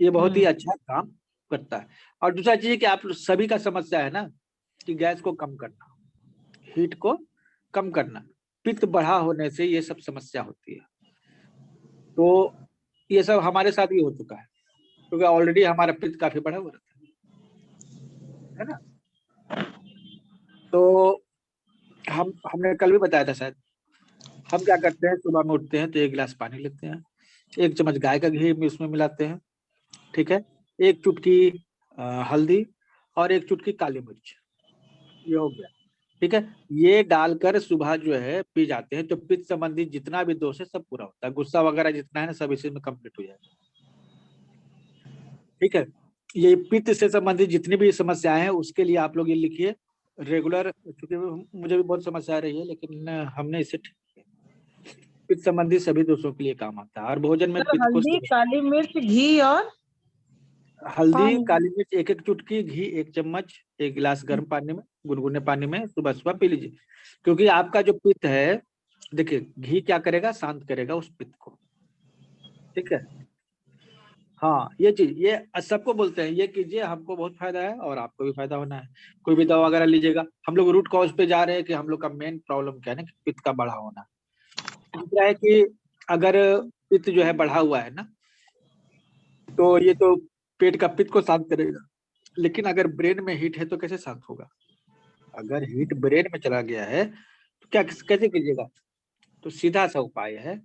ये बहुत ही अच्छा काम करता है। और दूसरा चीज कि आप सभी का समस्या है ना कि गैस को कम करना, हीट को कम करना, पित्त बढ़ा होने से ये सब समस्या होती है। तो ये सब हमारे साथ भी हो चुका है, क्योंकि ऑलरेडी हमारा पित्त काफी बढ़ा हुआ रहता है ना। तो हमने कल भी बताया था शायद, हम क्या करते हैं, सुबह में उठते हैं तो 1 गिलास पानी लेते हैं, 1 चम्मच गाय का घी भी उसमें मिलाते हैं, ठीक है, 1 चुटकी हल्दी और 1 चुटकी काली मिर्च, ये हो गया, ठीक है। ये डालकर सुबह जो है पी जाते हैं तो पित्त संबंधी जितना भी दोष है सब पूरा होता है, गुस्सा वगैरह जितना है ना सब इसी में कंप्लीट हो जाएगा, ठीक है। ये पित्त से संबंधित जितनी भी समस्याएं हैं उसके लिए आप लोग ये लिखिए रेगुलर, क्योंकि मुझे भी बहुत समस्या आ रही है, लेकिन हमने इसे ठीक किया। पित्त संबंधी सभी दोषों के लिए काम आता है, और भोजन में सर, पित्त को हल्दी, काली मिर्च, घी और हल्दी, काली मिर्च 1-1 चुटकी, घी 1 चम्मच, 1 गिलास गर्म पानी में, गुनगुने पानी में सुबह सुबह पी लीजिए। क्योंकि आपका जो पित्त है, देखिए घी क्या करेगा, शांत करेगा उस पित्त को, ठीक है। हाँ ये चीज, ये सबको बोलते हैं ये कीजिए, हमको बहुत फायदा है और आपको भी फायदा होना है। कोई भी दवा वगैरह लीजिएगा, हम लोग रूट कॉज पे जा रहे हैं कि हम लोग का मेन प्रॉब्लम क्या है ना, कि पित्त का बढ़ा होना। दूसरा है कि अगर पित्त जो है बढ़ा हुआ है ना, तो ये तो पेट का पित्त को शांत करेगा, लेकिन अगर ब्रेन में हीट है तो कैसे शांत होगा? अगर हीट ब्रेन में चला गया है तो क्या कैसे कीजिएगा? तो सीधा सा उपाय है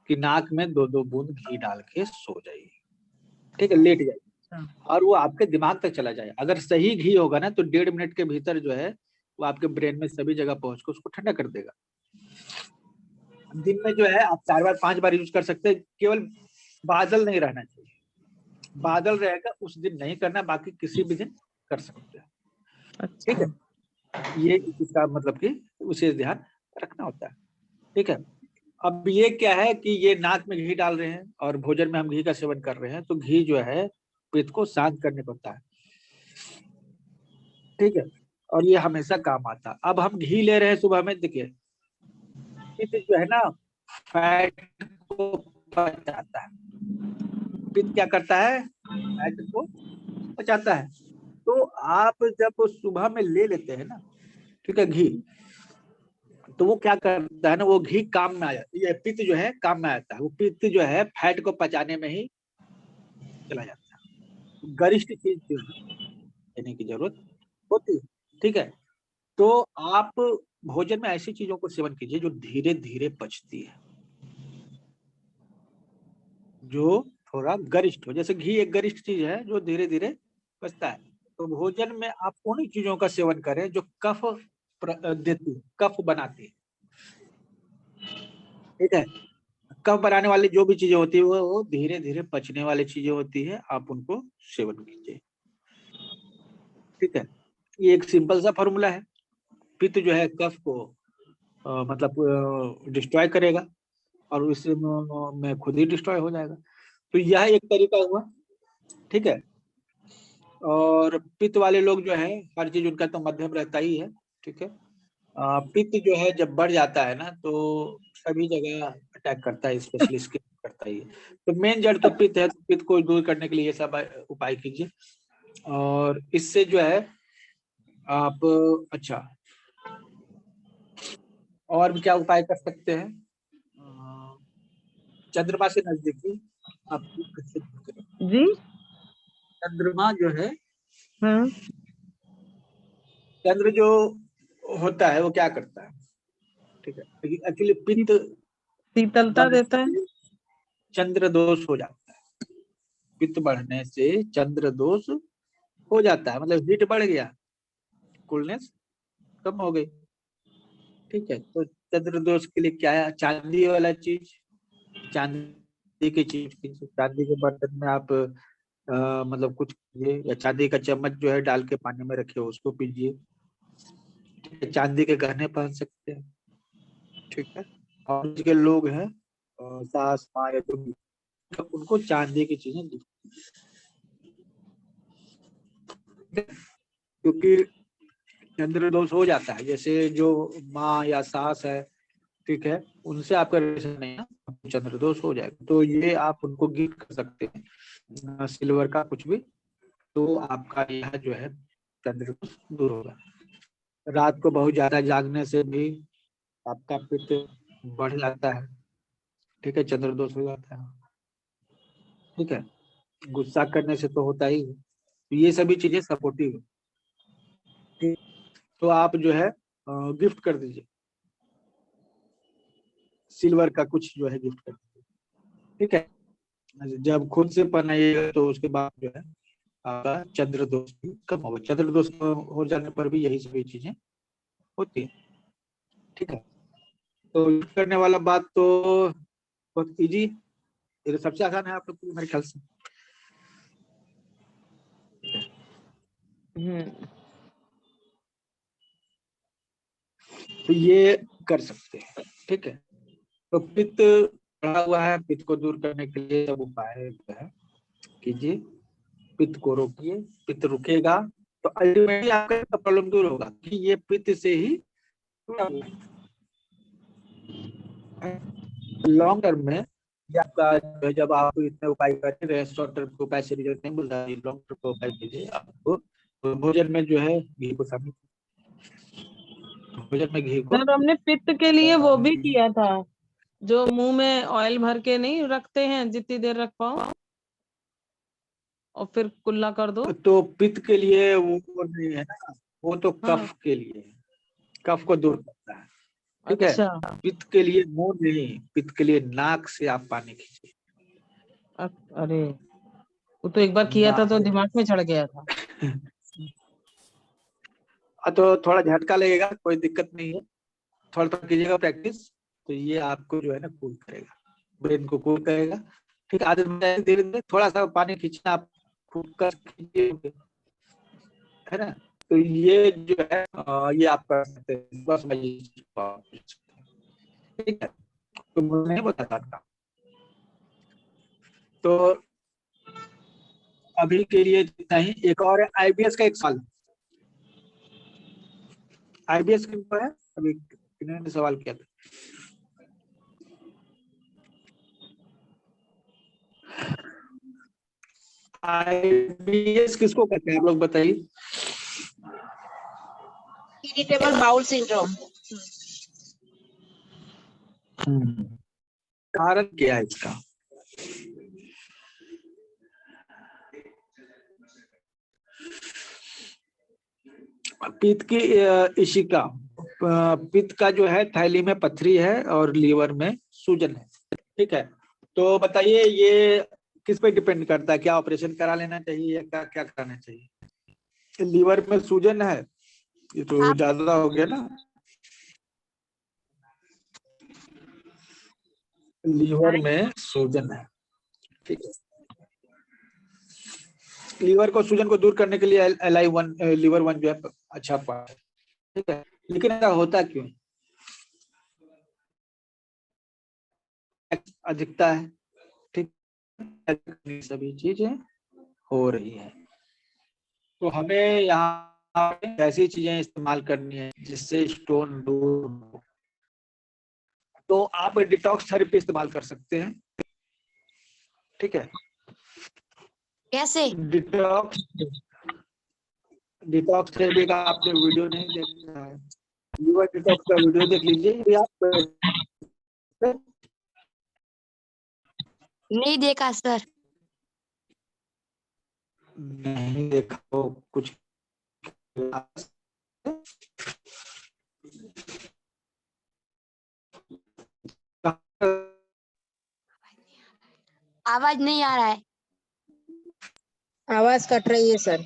कि नाक में 2-2 बूंद घी डाल के सो जाइए, ठीक है, लेट जाइए, और वो आपके दिमाग तक चला जाए। अगर सही घी होगा ना तो 1.5 मिनट के भीतर जो है वो आपके ब्रेन में सभी जगह पहुंच कर उसको ठंडा कर देगा। दिन में जो है आप 4 बार 5 बार यूज कर सकते हैं, केवल बादल नहीं रहना चाहिए। बादल रहेगा उस दिन नहीं करना, बाकी किसी भी दिन कर सकते हैं, ठीक है। ये इसका मतलब कि उसे ध्यान रखना होता है, ठीक है। अब ये क्या है कि ये नाक में घी डाल रहे हैं और भोजन में हम घी का सेवन कर रहे हैं, तो घी जो है पित्त को शांत करने को होता है, ठीक है, और ये हमेशा काम आता है। अब हम घी ले रहे हैं सुबह में, देखिए पित्त जो है ना फैट को पचाता है। पित्त क्या करता है? फैट को पचाता है। तो आप जब सुबह में ले लेते हैं ना, ठीक है, घी, तो वो क्या करता है ना, वो घी काम में आ जाता है, ये पित्त जो है काम में आता है, वो पित्त जो है फैट को पचाने में ही चला जाता है। गरिष्ठ चीज लेने की जरूरत होती है, ठीक है। तो आप भोजन में ऐसी चीजों को सेवन कीजिए जो धीरे धीरे पचती है, जो थोड़ा गरिष्ठ हो। जैसे घी एक गरिष्ठ चीज है जो धीरे धीरे पचता है। तो भोजन में आप उन चीजों का सेवन करें जो कफ देती है, कफ बनाती है, ठीक है। कफ बनाने वाली जो भी चीजें होती है वो धीरे धीरे पचने वाली चीजें होती है, आप उनको सेवन कीजिए, ठीक है। ये एक सिंपल सा फॉर्मूला है। पित्त जो है कफ को मतलब डिस्ट्रॉय करेगा और उससे में खुद ही डिस्ट्रॉय हो जाएगा। तो यह एक तरीका हुआ, ठीक है। और पित्त वाले लोग जो है हर चीज उनका तो मध्यम रहता ही है, ठीक है। पित्त जो है जब बढ़ जाता है ना तो सभी जगह अटैक करता है, स्पेशली स्किन करता ही है। तो मेन जड़ तो पित्त है, तो पित्त को दूर करने के लिए ये सब उपाय कीजिए। और इससे जो है आप अच्छा और भी क्या उपाय कर सकते हैं? चंद्रमा से नजदीकी आप कैसे दूर करें? जी चंद्रमा जो है, हाँ चंद्र जो होता है वो क्या करता है, ठीक है, लेकिन एक्चुअली पित्त शीतलता देता है। चंद्र दोष हो जाता है। पित्त बढ़ने से चंद्र दोष हो जाता है, मतलब हीट बढ़ गया, कूलनेस कम हो गई, ठीक है। तो चंद्र दोष के लिए क्या है? चांदी वाला चीज, चांदी की चीज कीजिए। चांदी के बर्तन में आप मतलब कुछ कीजिए, या चांदी का चम्मच जो है डाल के पानी में रखिए, उसको पीजिए। चांदी के गहने पहन सकते हैं, ठीक है। और के लोग हैं सास माँ या जो भी, तो उनको चांदी की चीजें दी, क्योंकि चंद्र दोष हो जाता है। जैसे जो माँ या सास है, ठीक है, उनसे आपका रिलेशन नहीं है, चंद्र दोष हो जाएगा। तो ये आप उनको गिफ्ट कर सकते हैं सिल्वर का कुछ भी, तो आपका यह जो है चंद्र दोष दूर होगा। रात को बहुत ज्यादा जागने से भी आपका पित्त बढ़ जाता है, ठीक है, चंद्र दोष हो जाता है, ठीक है। गुस्सा करने से तो होता ही है। तो ये सभी चीजें सपोर्टिव है, ठीक। तो आप जो है गिफ्ट कर दीजिए, सिल्वर का कुछ जो है गिफ्ट कर दीजिए, ठीक है। जब खुद से पहनाइएगा तो उसके बाद जो है आपका चंद्र दोष भी कम होगा। चंद्र दोष हो जाने पर भी यही सभी चीजें होती है, ठीक है। तो गिफ्ट करने वाला बात तो बहुत इजी, ये तो सबसे आसान है आप लोग के लिए मेरे ख्याल से। तो ये कर सकते हैं, ठीक है। तो पित्त बढ़ा हुआ है, पित्त को दूर करने के लिए सब उपाय जो है कीजिए, पित्त को रोकिए। पित्त रुकेगा तो अल्टीमेटली आपका प्रॉब्लम दूर होगा, कि ये पित्त से ही लॉन्ग टर्म में ये आपका जो है, जब आप इतने उपाय करते रहे, शॉर्ट टर्म के उपाय से रिजल्ट नहीं मिलता, लॉन्ग टर्म के उपाय कीजिए। आपको तो भोजन में जो है घी को शामिल, भोजन में घी को सर हमने पित्त के लिए वो भी किया था, जो मुंह में ऑयल भर के नहीं रखते हैं, जितनी देर रख पाओ और फिर कुल्ला कर दो। तो पित्त के लिए वो नहीं है ना, वो तो हाँ। कफ के लिए है, कफ को दूर करता है। ठीक है, अच्छा पित्त के लिए मुंह नहीं, पित्त के लिए नाक से आप पानी खींचिए। अरे वो तो एक बार किया था तो नाक- दिमाग में चढ़ गया था। तो थोड़ा झटका लगेगा, कोई दिक्कत नहीं है, थोड़ा थोड़ा कीजिएगा प्रैक्टिस, तो ये आपको जो है ना कूल करेगा, ब्रेन को कूल करेगा। ठीक, आदत में धीरे धीरे थोड़ा सा पानी खींचना आप फूक कर खींचिए, है ना। तो ये जो है ये आप कर सकते हैं, बस मैं ये ठीक है, तो मुझे नहीं बताता था। तो अभी के लिए जितना ही। एक और आईबीएस का एक सवाल, आईबीएस किनको है, अभी किन्होंने सवाल किया था? आईबीएस किसको कहते हैं आप लोग बताइए? Irritable bowel syndrome. कारण क्या है इसका? पित्त की इशिका, पित्त का जो है थैली में पथरी है और लीवर में सूजन है। ठीक है, तो बताइए ये किस पे डिपेंड करता है, क्या ऑपरेशन करा लेना चाहिए या क्या क्या कराना चाहिए? लीवर में सूजन है, ये तो ज्यादा हो गया ना। लीवर में सूजन है, ठीक है। लीवर को सूजन को दूर करने के लिए LI1 लीवर 1 जो है अच्छा पार्ट है, ठीक है। लेकिन ऐसा होता क्यों? अधिकता है, ठीक, सभी चीजें हो रही है। तो हमें यहाँ ऐसी चीजें इस्तेमाल करनी है जिससे स्टोन दूर हो। तो आप डिटॉक्स थेरेपी इस्तेमाल कर सकते हैं, ठीक है। कैसे? डिटॉक्स थेरेपी का आपने वीडियो नहीं देखा है, लीवर डिटॉक्स का वीडियो देख लीजिए। आप नहीं देखा सर। नहीं देखा तो कुछ आवाज नहीं आ रहा है। आवाज कट रही है सर।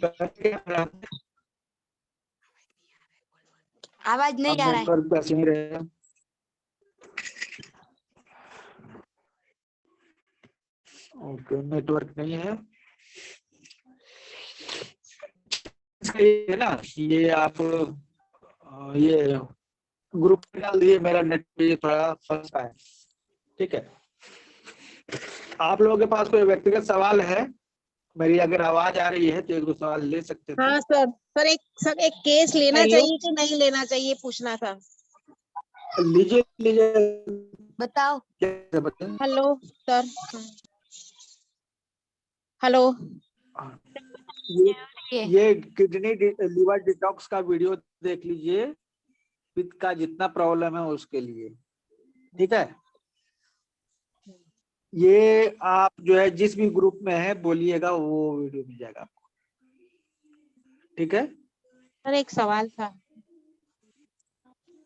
आवाज नहीं आ रहा है। नेटवर्क पे ऐसे नहीं रहेगा। ओके, नेटवर्क नहीं है, है ना। ये आप ये ग्रुप में डाल दिए, मेरा नेट पे थोड़ा फंसा है, ठीक है। आप लोगों के पास कोई व्यक्तिगत सवाल है? मेरी अगर आवाज आ रही है तो एक दो सवाल ले सकते थे। हाँ सर एक केस लेना चाहिए कि नहीं लेना चाहिए पूछना था। लीजिए लीजिए, बताओ। क्या बताएं? Hello sir, hello. ये किडनी लीवर डिटॉक्स का वीडियो देख लीजिए, पित्त का जितना प्रॉब्लम है उसके लिए, ठीक है। ये आप जो है जिस भी ग्रुप में है बोलिएगा, वो वीडियो मिल जाएगा आपको, ठीक है। सर एक सवाल था।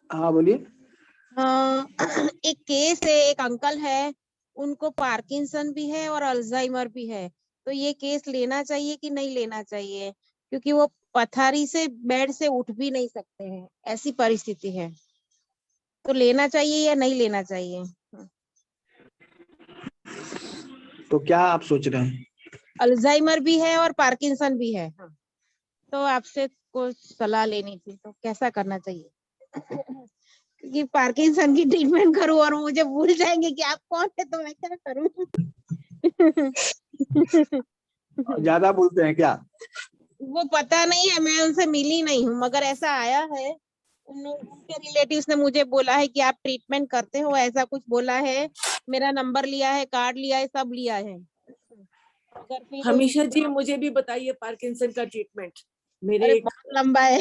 हाँ बोलिए। एक केस है, एक अंकल है, उनको पार्किंसन भी है और अल्जाइमर भी है, तो ये केस लेना चाहिए कि नहीं लेना चाहिए? क्योंकि वो पथारी से बेड से उठ भी नहीं सकते हैं, ऐसी परिस्थिति है, तो लेना चाहिए या नहीं लेना चाहिए? तो क्या आप सोच रहे हैं? अल्जाइमर भी है और पार्किंसन भी है, तो आपसे कुछ सलाह लेनी थी, तो कैसा करना चाहिए? क्योंकि पार्किंसन की ट्रीटमेंट करूं और मुझे भूल जाएंगे कि आप कौन है, तो मैं क्या करूं? ज्यादा बोलते हैं क्या? वो पता नहीं है, मैं उनसे मिली नहीं हूँ, मगर ऐसा आया है, उनके रिलेटिव्स ने मुझे बोला है कि आप ट्रीटमेंट करते हो, ऐसा कुछ बोला है मेरा नंबर लिया है, कार्ड लिया है, सब लिया है। अगर फिर हमेशा जी मुझे भी बताइए पार्किंसन का ट्रीटमेंट। मेरे अरे एक बहुत लंबा है।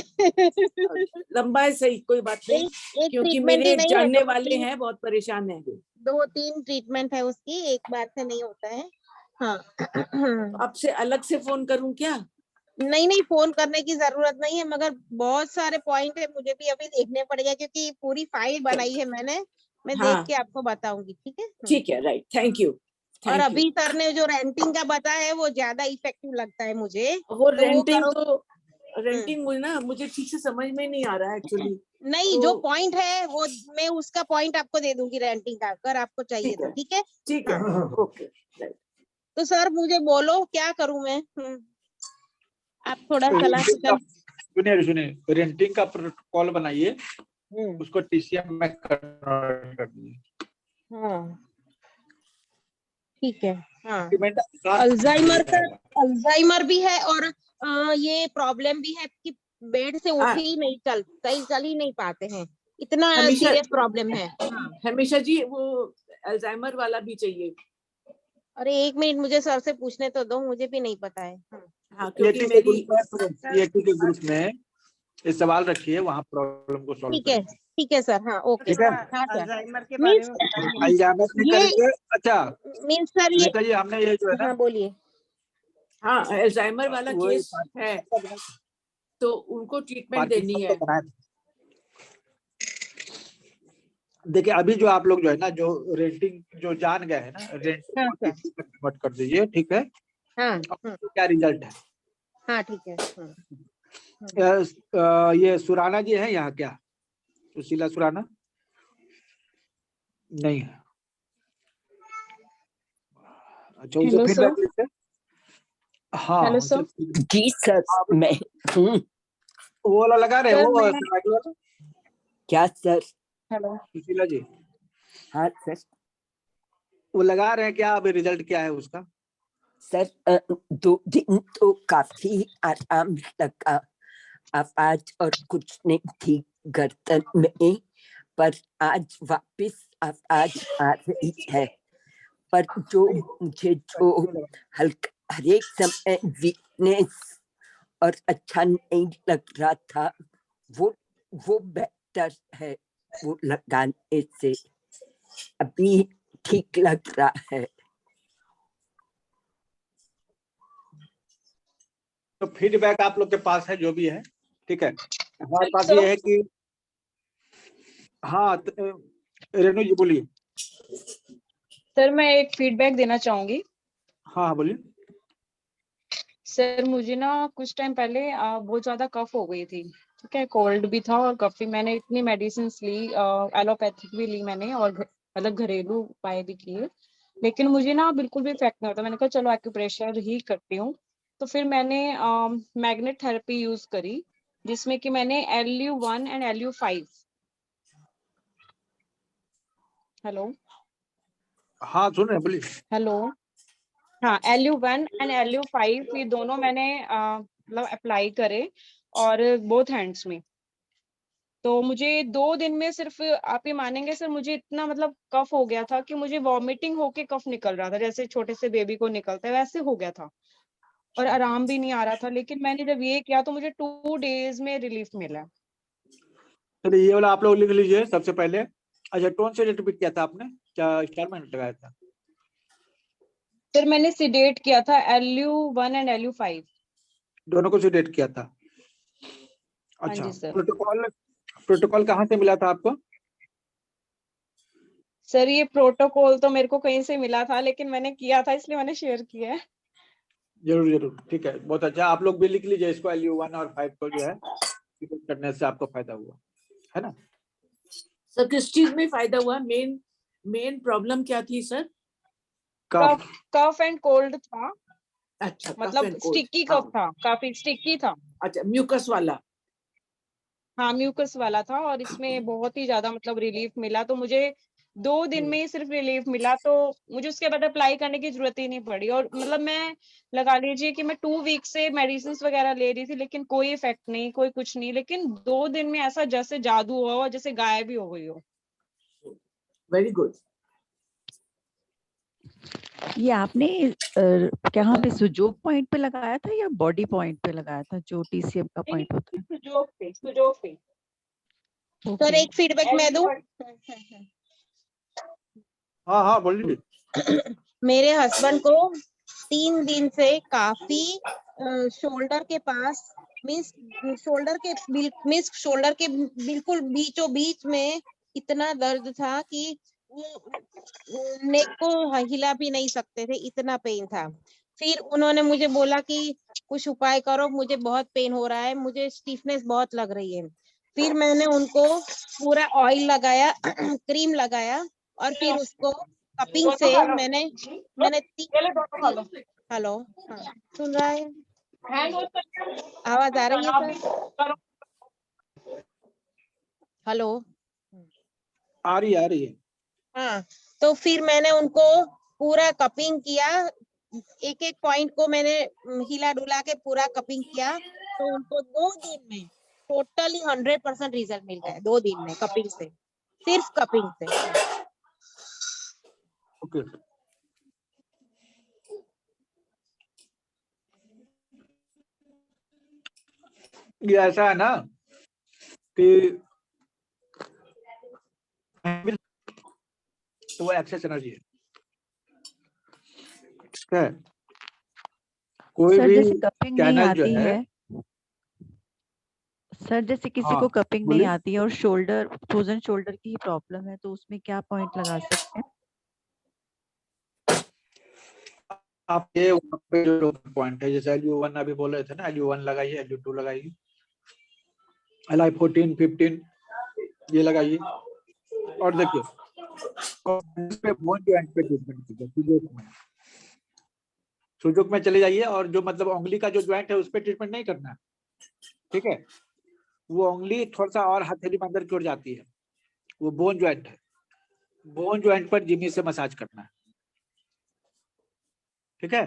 लंबा है, सही, कोई बात नहीं, एक क्योंकि ट्रीटमेंट मेरे ही एक नहीं है, जानने वाले हैं बहुत परेशान हैं। 2-3 ट्रीटमेंट है उसकी, एक बार से नहीं होता है। हाँ। आपसे अलग से फोन करूं क्या? नहीं फोन करने की जरूरत नहीं है, मगर बहुत सारे पॉइंट है, मुझे भी अभी देखने पड़ेगा क्योंकि पूरी फाइल बनाई है मैंने। मैं देख हाँ के आपको बताऊंगी, ठीक है? ठीक है, राइट, थैंक यू। और अभी सर ने जो रेंटिंग का बताया है वो ज्यादा इफेक्टिव लगता है मुझे, वो तो वो रेंटिंग करो। तो रेंटिंग मुझे ना मुझे ठीक से समझ में नहीं आ रहा है एक्चुअली। नहीं, तो जो पॉइंट है वो मैं उसका पॉइंट आपको दे दूंगी रेंटिंग का, अगर आपको चाहिए ठीक तो, है, ठीक है? ठीक है, हाँ। Okay, right. तो सर मुझे बोलो क्या करूं मैं? आप थोड़ा सलाह रेंटिंग का, सुझाव। सुनिए सुनिए, रेंटिंग का प्रोटोकॉल बनाइए, उसको टीसीएम में कन्वर्ट कर दीजिए। हाँ ठीक है। हाँ, डॉक्यूमेंट अल्जाइमर का, अल्जाइमर भी है और ये प्रॉब्लम भी है कि बेड से उठ ही नहीं, चल ही नहीं पाते हैं, इतना हमेशा सीरियस प्रॉब्लम है। हाँ। हमेशा जी वो अल्जाइमर वाला भी चाहिए। अरे 1 मिनट, मुझे सर से पूछने तो दो, मुझे भी नहीं पता है। हाँ, क्योंकि EAT के मेरी ग्रुप में, EAT के ग्रुप में ये सवाल रखिए, वहाँ प्रॉब्लम को सॉल्व ठीक है, करेंगे। ठीक है सर। हाँ ओके। ठीक है, हाँ सर। अल्जाइमर के बारे में बताइए। अल्जाइमर में ये करेंगे। अच्छा मीन्स सर ये, सुनीता जी, हमने ये जो है ना, हाँ बोलिए। हाँ अल्जाइमर वाला वो केस है तो उनको ट्रीटमेंट देनी पार्किंसन है। तो बनाया था। देखिए अभी जो आप लोग जो है ना, जो रेंटिंग जो जान गए हैं ना, रेंटिंग हाँ को सर। टीसी में कन्वर्ट कर दीजिए, ठीक है? हाँ और क्या रिजल्ट है? हाँ ठीक है। ये सुराना जी है यहाँ क्या? सुशीला सुराना नहीं है। अच्छा, उनसे हेलो सर। फीडबैक लेते हैं। हाँ हेलो उनसे सर। जी सर, मैं वो वाला लगा रहे सर वो मैं, रेगुलर। क्या सर? हेलो सुशीला जी हाँ सर। वो लगा रहे हैं क्या? अभी रिजल्ट क्या है उसका? सर 2 दिन तो काफी आराम लगा, आवाज और कुछ नहीं थी गर्दन में, पर आज वापस आवाज आ रही है। पर जो मुझे जो हल्का हर एक समय वीकनेस और अच्छा नहीं लग रहा था, वो बेटर है, वो लगाने से अभी ठीक लग रहा है। तो फीडबैक आप लोग के पास है जो भी है, ठीक है? हमारे पास सर ये है कि हाँ रेणु जी बोलिए। सर मैं एक फीडबैक देना चाहूंगी। हाँ बोलिए। सर मुझे ना कुछ टाइम पहले बहुत ज्यादा कफ हो गई थी, ठीक है? कोल्ड भी था और कफ भी। मैंने इतनी मेडिसिन ली, एलोपैथिक भी ली मैंने, और मतलब घरेलू उपाय भी किए, लेकिन मुझे ना बिल्कुल भी इफेक्ट नहीं होता। मैंने कहा चलो एक्यूप्रेशर ही करती हूँ। तो फिर मैंने मैग्नेट थेरेपी यूज करी, जिसमें कि मैंने LU1 एंड LU5, हेलो हाँ सुन रहे हैं, बोलिए। हेलो, हाँ LU1 एंड LU5 ये दोनों मैंने मतलब अप्लाई करे, और बोथ हैंड्स में। तो मुझे 2 दिन में सिर्फ, आप ये मानेंगे सर, मुझे इतना मतलब कफ हो गया था कि मुझे वॉमिटिंग होके कफ निकल रहा था, जैसे छोटे से बेबी को निकलता है वैसे हो गया था, और आराम भी नहीं आ रहा था। लेकिन मैंने जब ये किया तो मुझे 2 डेज में रिलीफ मिला। चलिए ये वाला आप लोग लिख लीजिए सबसे पहले। अच्छा, टोन से रिपीट किया था आपने क्या? 4 मिनट लगाया था? फिर मैंने सिडेट किया था LU1 एंड LU5। दोनों को सिडेट किया था। हाँ अच्छा, जी सर। प्रोटोकॉल कहाँ से मिला था आपको? सर ये प्रोटोकॉल तो मेरे को कहीं से मिला था, लेकिन मैंने किया था इसलिए मैंने शेयर किया है। जरूर जरूर, ठीक है, बहुत अच्छा। आप लोग भी लिख लीजिए इसको, LU1 और 5 को जो है सिडेट करने से आपको फायदा हुआ है ना? सर किस चीज में फायदा हुआ? मेन प्रॉब्लम क्या थी सर? कफ एंड कोल्ड था। अच्छा, मतलब स्टिकी कफ था, काफी स्टिकी था। अच्छा, म्यूकस वाला। हाँ म्यूकस वाला था, और इसमें बहुत ही ज्यादा मतलब रिलीफ मिला। तो मुझे 2 दिन में ही सिर्फ रिलीफ मिला, तो मुझे उसके बाद अप्लाई करने की जरूरत ही नहीं पड़ी। और मतलब मैं लगा लीजिए कि मैं 2 वीक से मेडिसिन वगैरह ले रही थी, लेकिन कोई इफेक्ट नहीं, कोई कुछ नहीं। लेकिन 2 दिन में ऐसा जैसे जादू हुआ हो, जैसे गायब ही हो गई हो। Very good. ये आपने कहाँ पे सुजोग पॉइंट पे लगाया था या बॉडी पॉइंट पे लगाया था, जो TCM का पॉइंट होता है? सुजोग पे सर ओके। एक फीडबैक मैं दूं? हाँ हाँ बोलिए। मेरे हस्बैंड को 3 दिन से काफी शोल्डर के पास मीन्स शोल्डर के बिल्कुल बीचों बीच में इतना दर्द था कि वो नेक को हिला भी नहीं सकते थे, इतना पेन था। फिर उन्होंने मुझे बोला कि कुछ उपाय करो, मुझे बहुत पेन हो रहा है, मुझे स्टिफनेस बहुत लग रही है। फिर मैंने उनको पूरा ऑयल लगाया क्रीम लगाया और फिर उसको कपिंग से मैंने हेलो, हाँ सुन रहा है, आवाज आ रही है सर? हेलो, आ रही है। हाँ, तो फिर मैंने उनको पूरा कपिंग किया, एक एक पॉइंट को मैंने हिला डुला के पूरा कपिंग किया, तो उनको 2 दिन में टोटली 100% रिजल्ट मिल गया। 2 दिन में कपिंग से, सिर्फ कपिंग से। ओके। ये ऐसा है ना कि तो वो एक्सेस एनर्जी है, ठीक है। कोई सर भी जैसे कपिंग नहीं चैनल जो आती है, है, सर जैसे किसी हाँ को कपिंग नहीं बोलिए। आती है और फ्रोजन शोल्डर की ही प्रॉब्लम है, तो उसमें क्या पॉइंट लगा सकते हैं? आप ये वहाँ पे जो पॉइंट है, जैसे LU1 अभी बोल रहे थे ना, LU1 लगाइए, LU2 लगाइए, LI14, 15 ये लगाइए। और देखिए बोन जॉइंट पे ट्रीटमेंट कीजिए, सुजोग में चले जाइए, और जो मतलब उंगली का जो ज्वाइंट है उस पर ट्रीटमेंट नहीं करना है, ठीक है। वो उंगली थोड़ा सा और हथेली में अंदर की ओर जाती है, वो बोन ज्वाइंट है, बोन ज्वाइंट पर जिमी से मसाज करना है, ठीक है।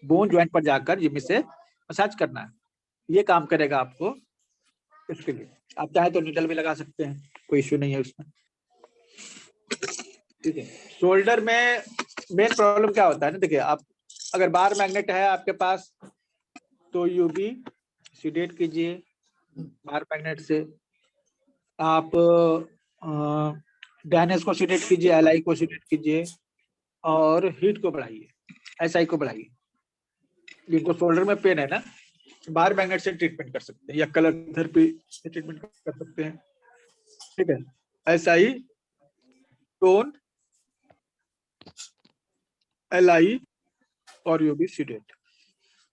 बोन ज्वाइंट पर जाकर जिमी से मसाज करना है, ये काम करेगा आपको। इसके लिए आप चाहे तो नीडल भी लगा सकते हैं, कोई इश्यू नहीं है उसमें, ठीक है। शोल्डर में मेन प्रॉब्लम क्या होता है ना, देखिए आप अगर बार मैग्नेट है आपके पास तो यूबी सीडेट कीजिए बार मैग्नेट से। आप डैनेस को सीडेट कीजिए, LI को सीडेट कीजिए, और हीट को बढ़ाइए, SI को बढ़ाइए। जिनको शोल्डर में पेन है ना, बार मैग्नेट से ट्रीटमेंट कर सकते हैं या कलर थेरेपी से ट्रीटमेंट कर सकते हैं, ठीक है। SI, टोन, LI और यूबी सीडेट,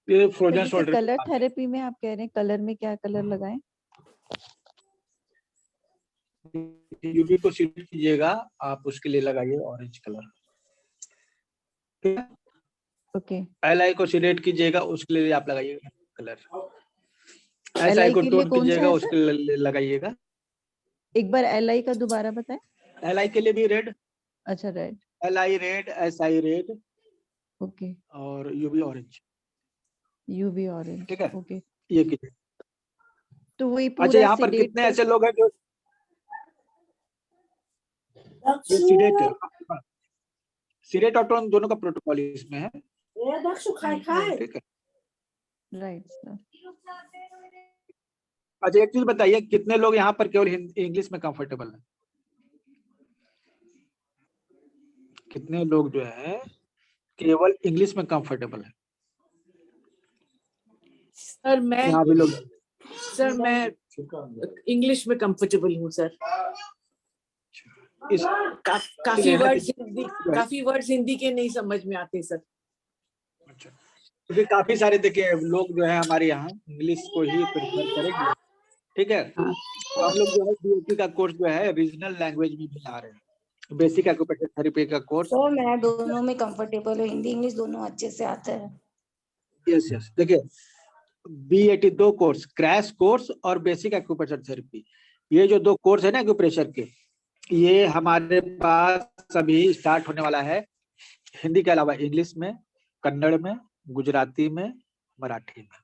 ये तो फ्रोजन जैसे शोल्डर कलर थेरेपी में आप कह रहे हैं, कलर में क्या कलर लगाएं? यूबी को सीडेट कीजिएगा आप, उसके लिए लगाइए ऑरेंज कलर, ठीक है। ओके। LI को सीडेट कीजिएगा, उसके लिए आप लगाइएगा कलर। SI LI को के लिए टोन कौन सा कीजिएगा, है उसके सर? लिए लगाइएगा। एक बार LI का दोबारा बताएं। LI के लिए भी रेड, अच्छा red, LI red, SI red okay, और यूबी ऑरेंज, यूवी ऑरेंज, ठीक है। ओके। ये कीजिए। तो वही अच्छा, पूरा यहाँ पर सीडेट कितने कर, ऐसे लोग हैं जो ये सीडेट, सीडेट और टोन दोनों का प्रोटोकॉल इसमें है, ठीक है। Right sir. अच्छा एक चीज बताइए, कितने लोग यहाँ पर केवल इंग्लिश में कंफर्टेबल हैं? कितने लोग जो है केवल इंग्लिश में कंफर्टेबल है? सर मैं यहाँ भी लोग, इंग्लिश में कंफर्टेबल हूँ सर। इस काफी वर्ड्स हिंदी के नहीं समझ में आते सर। अच्छा, क्योंकि काफी सारे देखिए लोग जो है हमारे यहाँ इंग्लिश को ही प्रेफर करेंगे, ठीक है। तो हम लोग जो है DOT का कोर्स जो है रीजनल लैंग्वेज में भी ला रहे हैं, बेसिक एक्यूप्रेशर थेरेपी का कोर्स। तो मैं दोनों में कंफर्टेबल हूँ, हिंदी इंग्लिश दोनों अच्छे से आता है। यस यस, देखिए BAT 2 कोर्स, क्रैश कोर्स और बेसिक एक्यूप्रेशर थेरेपी, ये जो 2 कोर्स है ना एक्यूप्रेशर के, ये हमारे पास अभी स्टार्ट होने वाला है, हिंदी के अलावा इंग्लिश में, कन्नड़ में, गुजराती में, मराठी में।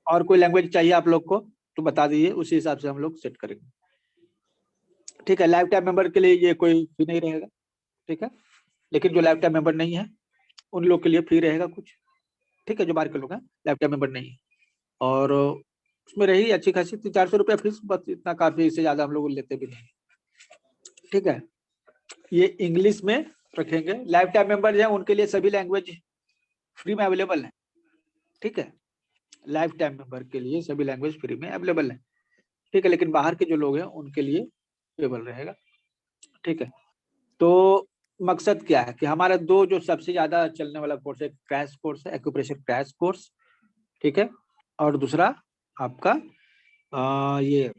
और कोई लैंग्वेज चाहिए आप लोग को तो बता दीजिए, उसी हिसाब से हम लोग सेट करेंगे। ठीक है। लाइफ टाइम मेंबर के लिए ये कोई फी नहीं रहेगा, ठीक है। लेकिन जो लाइफ टाइम मेंबर नहीं है उन लोग के लिए फ्री रहेगा कुछ, ठीक है। जो बाहर के लोग हैं लाइफ टाइम मेंबर नहीं है, और उसमें रही अच्छी खासी 300-400 रुपया फीस, बस इतना काफी, इससे ज्यादा हम लोग लेते भी नहीं, ठीक है। ये इंग्लिश में रखेंगे। लाइफ टाइम मेंबर हैं उनके लिए सभी लैंग्वेज फ्री में अवेलेबल है, ठीक है। लाइफ टाइम मेंबर के लिए सभी लैंग्वेज फ्री में अवेलेबल है, ठीक है। लेकिन बाहर के जो लोग हैं उनके लिए पेबल रहेगा, ठीक है। तो मकसद क्या है कि हमारा दो जो सबसे ज्यादा चलने वाला कोर्स है, क्रैश कोर्स है, एक्यूप्रेशर क्रैश कोर्स, ठीक है। और दूसरा आपका ये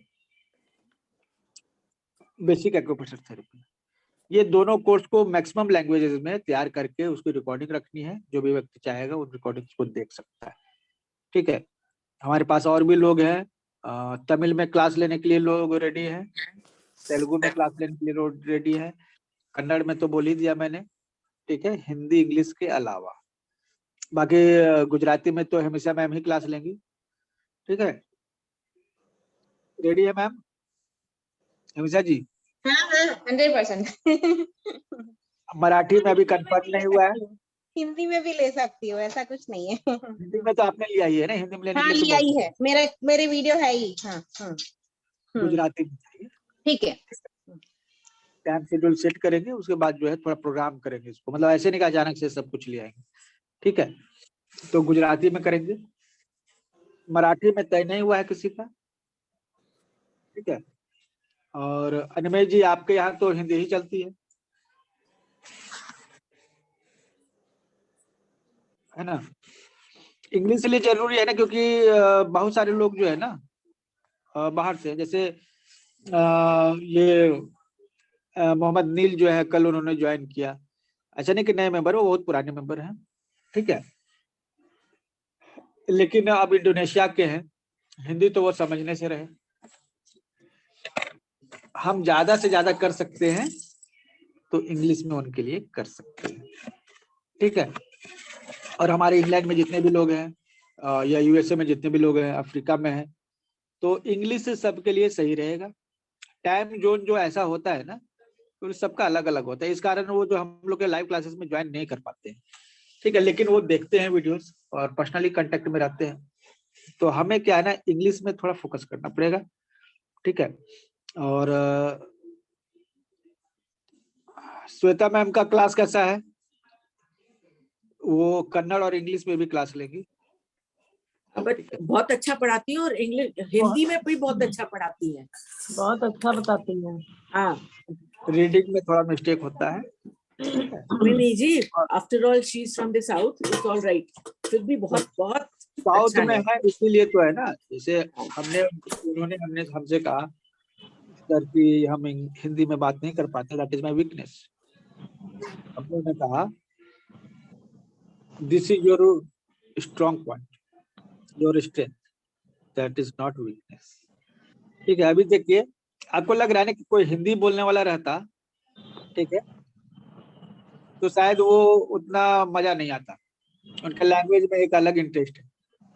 बेसिक एक्यूप्रेशर थेरेपी। ये दोनों कोर्स को मैक्सिमम लैंग्वेजेस में तैयार करके उसकी रिकॉर्डिंग रखनी है। जो भी व्यक्ति चाहेगा उन रिकॉर्डिंग्स को देख सकता है, ठीक है। हमारे पास और भी लोग हैं, तमिल में क्लास लेने के लिए लोग रेडी हैं, तेलुगु में क्लास लेने के लिए लोग रेडी है, कन्नड़ में तो बोल ही दिया मैंने, ठीक है। हिंदी इंग्लिश के अलावा बाकी गुजराती में तो हमेशा मैम ही क्लास लेंगी, ठीक है। रेडी है मैम हमेशा जी? हाँ 100%। मराठी में अभी कंफर्म नहीं हुआ है, हिंदी में भी ले सकती हो, ऐसा कुछ नहीं है। हिंदी में तो आपने लिया ही है ना, हिंदी में लेने हाँ के लिए लिया ही है, मेरे वीडियो है ही। हाँ हाँ गुजराती में चाहिए, ठीक है। टाइम शेड्यूल सेट करेंगे, उसके बाद जो है थोड़ा प्रोग्राम करेंगे इसको, मतलब ऐसे नहीं कि अचानक से सब कुछ ले आएंगे, ठीक है। तो गुजराती में करेंगे, मराठी में तय नहीं हुआ है किसी का, ठीक है। और अनिमेश जी आपके यहाँ तो हिंदी ही चलती है ना? इंग्लिश इसलिए जरूरी है ना क्योंकि बहुत सारे लोग जो है ना बाहर से, जैसे ये मोहम्मद नील जो है कल उन्होंने ज्वाइन किया, ऐसा नहीं कि नए मेंबर, वो बहुत पुराने मेंबर हैं, ठीक है। लेकिन अब इंडोनेशिया के हैं, हिंदी तो वो समझने से रहे। हम ज्यादा से ज्यादा कर सकते हैं तो इंग्लिश में उनके लिए कर सकते हैं, ठीक है। और हमारे इंग्लैंड में जितने भी लोग हैं या यूएसए में जितने भी लोग हैं, अफ्रीका में हैं, तो इंग्लिश सबके लिए सही रहेगा। टाइम जोन जो ऐसा होता है ना तो सबका अलग अलग होता है, इस कारण वो जो हम लोग के लाइव क्लासेस में ज्वाइन नहीं कर पाते हैं, ठीक है। लेकिन वो देखते हैं वीडियोस और पर्सनली कांटेक्ट में रहते हैं, तो हमें क्या है ना इंग्लिश में थोड़ा फोकस करना पड़ेगा, ठीक है। और श्वेता मैम का क्लास कैसा है? वो कन्नड़ और इंग्लिश में भी क्लास लेगी, बहुत अच्छा पढ़ाती है, और इंग्लिश हिंदी में भी बहुत अच्छा पढ़ाती है, बहुत अच्छा बताती है। हाँ। रीडिंग में थोड़ा मिस्टेक होता है, नहीं जी, after all she is from the south, it's all right, फिर भी बहुत बहुत साउथ अच्छा में है, इसीलिए तो है ना। जैसे उन्होंने हमसे कहा सर कि हम हिंदी में बात नहीं कर पाते, दैट इज माय वीकनेस। हमने कहा this is your strong point, your strength, that is not weakness, ठीक है। अभी देखिए आपको लग रहा है ना कि कोई हिंदी बोलने वाला रहता, ठीक है, तो शायद वो उतना मजा नहीं आता, उनके लैंग्वेज में एक अलग इंटरेस्ट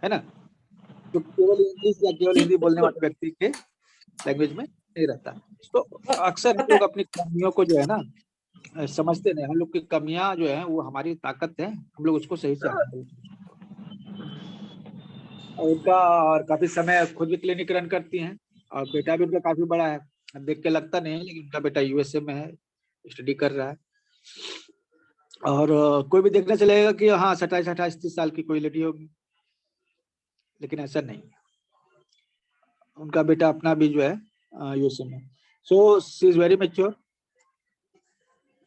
है ना, तो केवल इंग्लिश या केवल हिंदी बोलने वाले व्यक्ति के लैंग्वेज में नहीं रहता। तो अक्सर हम लोग अपनी कमियों को जो है ना समझते नहीं, हम लोग की कमियां जो है वो हमारी ताकत है, हम लोग उसको सही से उनका। और काफी समय खुद भी क्लिनिक रन करती हैं, और बेटा भी उनका काफी बड़ा है, देख के लगता नहीं है, लेकिन उनका बेटा यूएसए में है, स्टडी कर रहा है। और कोई भी देखना चलेगा कि हाँ 27-28-30 साल की कोई लेडी होगी, लेकिन ऐसा नहीं है, उनका बेटा अपना भी जो है यूएसए में। So she is very mature,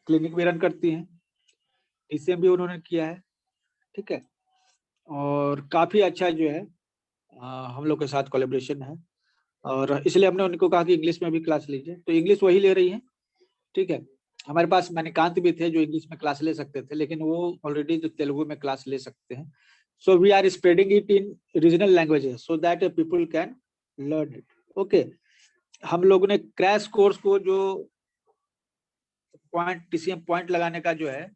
clinic भी रन करती हैं, डीसीएम भी उन्होंने किया है, ठीक है। और काफी अच्छा जो है हम लोग के साथ कोलैबोरेशन है, और इसलिए हमने उनको कहा कि इंग्लिश में भी क्लास लीजिए, तो इंग्लिश वही ले रही है, ठीक है। हमारे पास मणिकांत भी थे जो इंग्लिश में क्लास ले सकते थे, लेकिन वो ऑलरेडी जो तेलुगु में क्लास ले सकते हैं। So we are spreading it in regional languages so that people can learn it, okay. हम लोगों ने क्रैश कोर्स को जो पॉइंट टीसीएम पॉइंट लगाने का जो है,